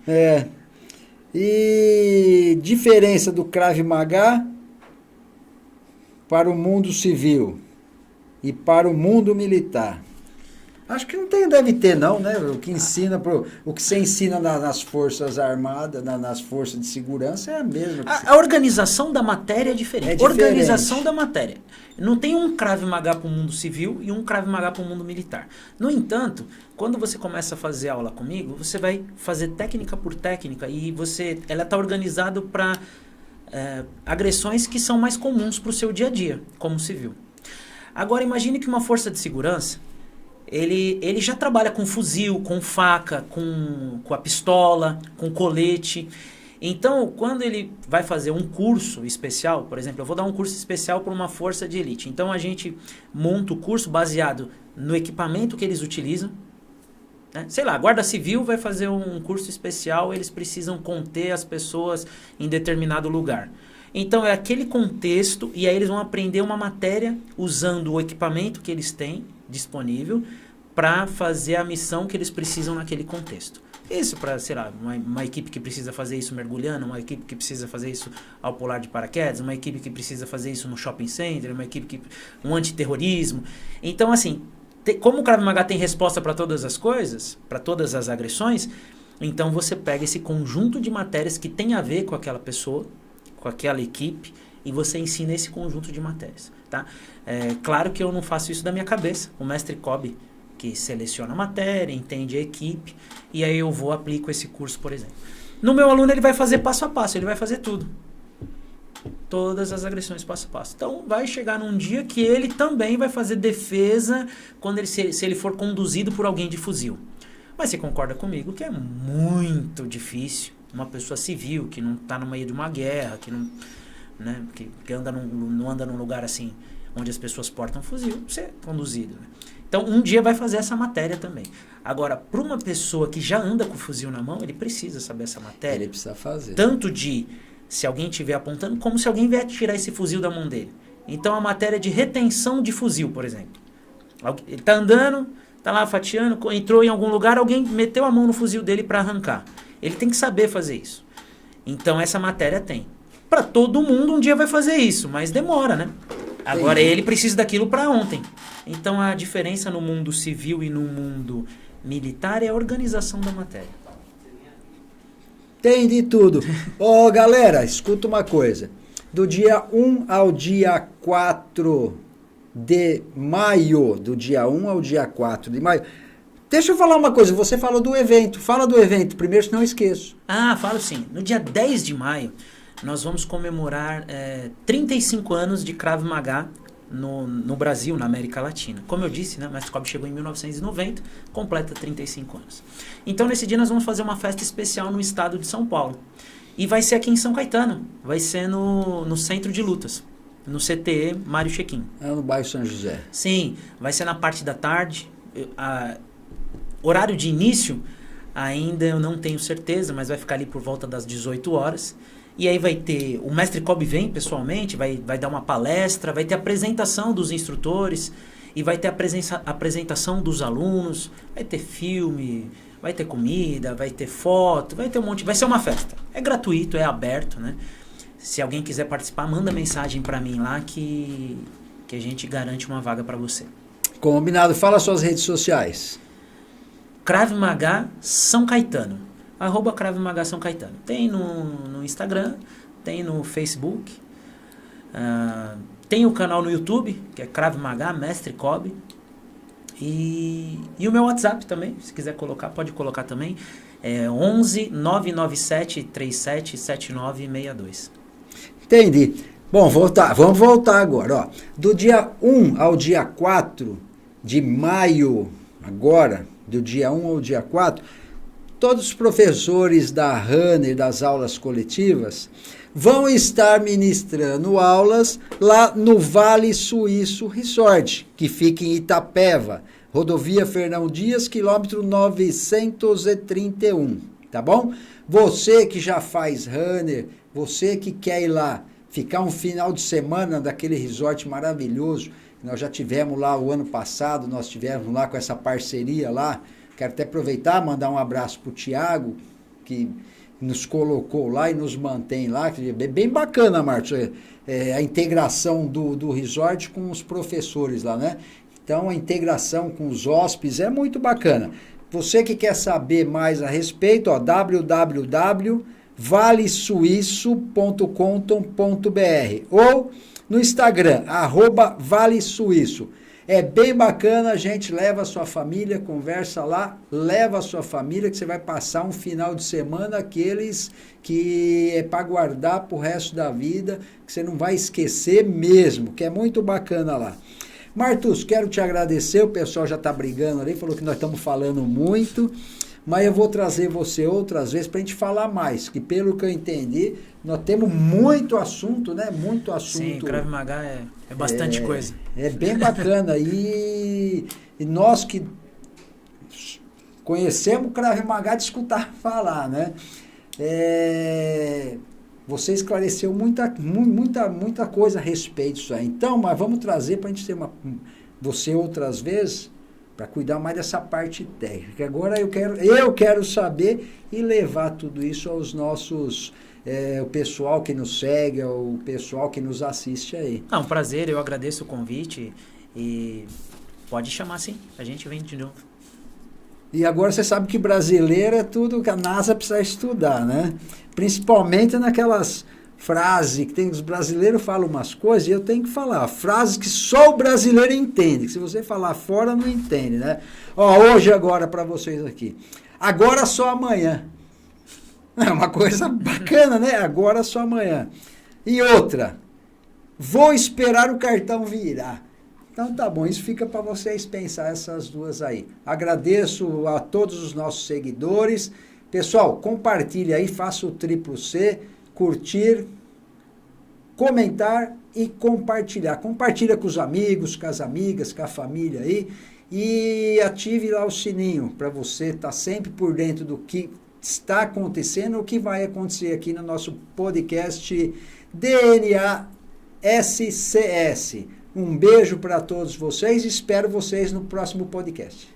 E diferença do Krav Maga para o mundo civil e para o mundo militar? Acho que deve ter não, né? O que você ensina nas forças armadas, nas forças de segurança é a mesma. A organização da matéria é diferente. Organização da matéria. Não tem um Krav Maga para o mundo civil e um Krav Maga para o mundo militar. No entanto, quando você começa a fazer aula comigo, você vai fazer técnica por técnica e ela está organizada para agressões que são mais comuns para o seu dia a dia, como civil. Agora, imagine que uma força de segurança ele já trabalha com fuzil, com faca, com a pistola, com colete. Então, quando ele vai fazer um curso especial, por exemplo, eu vou dar um curso especial para uma força de elite. Então, a gente monta o curso baseado no equipamento que eles utilizam. Né? Sei lá, a Guarda Civil vai fazer um curso especial, eles precisam conter as pessoas em determinado lugar. Então, é aquele contexto e aí eles vão aprender uma matéria usando o equipamento que eles têm disponível para fazer a missão que eles precisam naquele contexto. Isso para, sei lá, uma equipe que precisa fazer isso mergulhando, uma equipe que precisa fazer isso ao pular de paraquedas, uma equipe que precisa fazer isso no shopping center, uma equipe que um antiterrorismo. Então, assim, como o Krav Maga tem resposta para todas as coisas, para todas as agressões, então você pega esse conjunto de matérias que tem a ver com aquela pessoa, com aquela equipe, e você ensina esse conjunto de matérias, tá? Claro que eu não faço isso da minha cabeça. O mestre Kobe, que seleciona a matéria, entende a equipe, e aí eu aplico esse curso, por exemplo. No meu aluno, ele vai fazer passo a passo, ele vai fazer tudo. Todas as agressões passo a passo. Então, vai chegar num dia que ele também vai fazer defesa quando se ele for conduzido por alguém de fuzil. Mas você concorda comigo que é muito difícil uma pessoa civil, que não está no meio de uma guerra, que não... Né, que não anda num lugar assim onde as pessoas portam fuzil, ser conduzido. Né? Então, um dia vai fazer essa matéria também. Agora, para uma pessoa que já anda com o fuzil na mão, ele precisa saber essa matéria. Ele precisa fazer. Tanto de, se alguém estiver apontando, como se alguém vier tirar esse fuzil da mão dele. Então, a matéria de retenção de fuzil, por exemplo. Ele está andando, está lá fatiando, entrou em algum lugar, alguém meteu a mão no fuzil dele para arrancar. Ele tem que saber fazer isso. Então, essa matéria tem. Para todo mundo, um dia vai fazer isso, mas demora, né? Agora, ele precisa daquilo para ontem. Então, a diferença no mundo civil e no mundo militar é a organização da matéria. Tem de tudo. Galera, escuta uma coisa. Do dia 1 ao dia 4 de maio, do dia 1 ao dia 4 de maio... Deixa eu falar uma coisa, você falou do evento. Fala do evento primeiro, senão eu esqueço. Falo sim. No dia 10 de maio... nós vamos comemorar 35 anos de Krav Maga no Brasil, na América Latina. Como eu disse, né, o mestre Kobe chegou em 1990, completa 35 anos. Então, nesse dia, nós vamos fazer uma festa especial no estado de São Paulo. E vai ser aqui em São Caetano, vai ser no Centro de Lutas, no CTE Mário Chequim. No bairro São José. Sim, vai ser na parte da tarde. Horário de início, ainda eu não tenho certeza, mas vai ficar ali por volta das 18 horas. E aí vai ter, o mestre Kobe vem pessoalmente, vai dar uma palestra, vai ter apresentação dos instrutores e vai ter apresentação dos alunos, vai ter filme, vai ter comida, vai ter foto, vai ter vai ser uma festa. É gratuito, é aberto, né? Se alguém quiser participar, manda mensagem para mim lá que a gente garante uma vaga para você. Combinado. Fala suas redes sociais. Krav Maga São Caetano. @Krav Maga São Caetano. Tem no Instagram, tem no Facebook, tem o canal no YouTube, que é Krav Maga Mestre Kobe, e o meu WhatsApp também, se quiser colocar, pode colocar também, é 11 997 37 7962. Entendi. Bom, vamos voltar agora. Do dia 1 ao dia 4 de maio, agora, do dia 1 ao dia 4, todos os professores da Runner, das aulas coletivas, vão estar ministrando aulas lá no Vale Suíço Resort, que fica em Itapeva, rodovia Fernão Dias, quilômetro 931, tá bom? Você que já faz Runner, você que quer ir lá, ficar um final de semana daquele resort maravilhoso, nós já tivemos lá o ano passado, nós tivemos lá com essa parceria lá, quero até aproveitar, mandar um abraço pro Thiago, que nos colocou lá e nos mantém lá, é bem bacana, Marcos, a integração do resort com os professores lá, né? Então, a integração com os hóspedes é muito bacana. Você que quer saber mais a respeito, www.valesuiço.com.br ou no Instagram, @valesuiço. É bem bacana, a gente leva a sua família, conversa lá, leva a sua família, que você vai passar um final de semana, aqueles que é para guardar pro resto da vida, que você não vai esquecer mesmo, que é muito bacana lá. Martus, quero te agradecer, o pessoal já está brigando ali, falou que nós estamos falando muito, mas eu vou trazer você outras vezes para a gente falar mais, que pelo que eu entendi, nós temos muito assunto, né? Muito assunto. Sim, Krav Maga é bastante coisa. É bem bacana. E nós que conhecemos o Krav Maga de escutar falar, né? Você esclareceu muita coisa a respeito disso aí. Então, mas vamos trazer para a gente ter você outras vezes para cuidar mais dessa parte técnica. Agora eu quero saber e levar tudo isso aos nossos, o pessoal que nos segue, o pessoal que nos assiste aí. Um prazer, eu agradeço o convite e pode chamar sim, a gente vem de novo. E agora você sabe que brasileiro é tudo que a NASA precisa estudar, né? Principalmente naquelas frases que tem, os brasileiros falam umas coisas e eu tenho que falar. Frases que só o brasileiro entende, que se você falar fora não entende, né? Hoje agora para vocês aqui. Agora só amanhã. É uma coisa bacana, né? Agora só amanhã. E outra, vou esperar o cartão virar. Então tá bom, isso fica para vocês pensar essas duas aí. Agradeço a todos os nossos seguidores. Pessoal, compartilhe aí, faça o C, curtir, comentar e compartilhar. Compartilha com os amigos, com as amigas, com a família aí e ative lá o sininho para você estar sempre por dentro do que está acontecendo, o que vai acontecer aqui no nosso podcast DNA SCS. Um beijo para todos vocês e espero vocês no próximo podcast.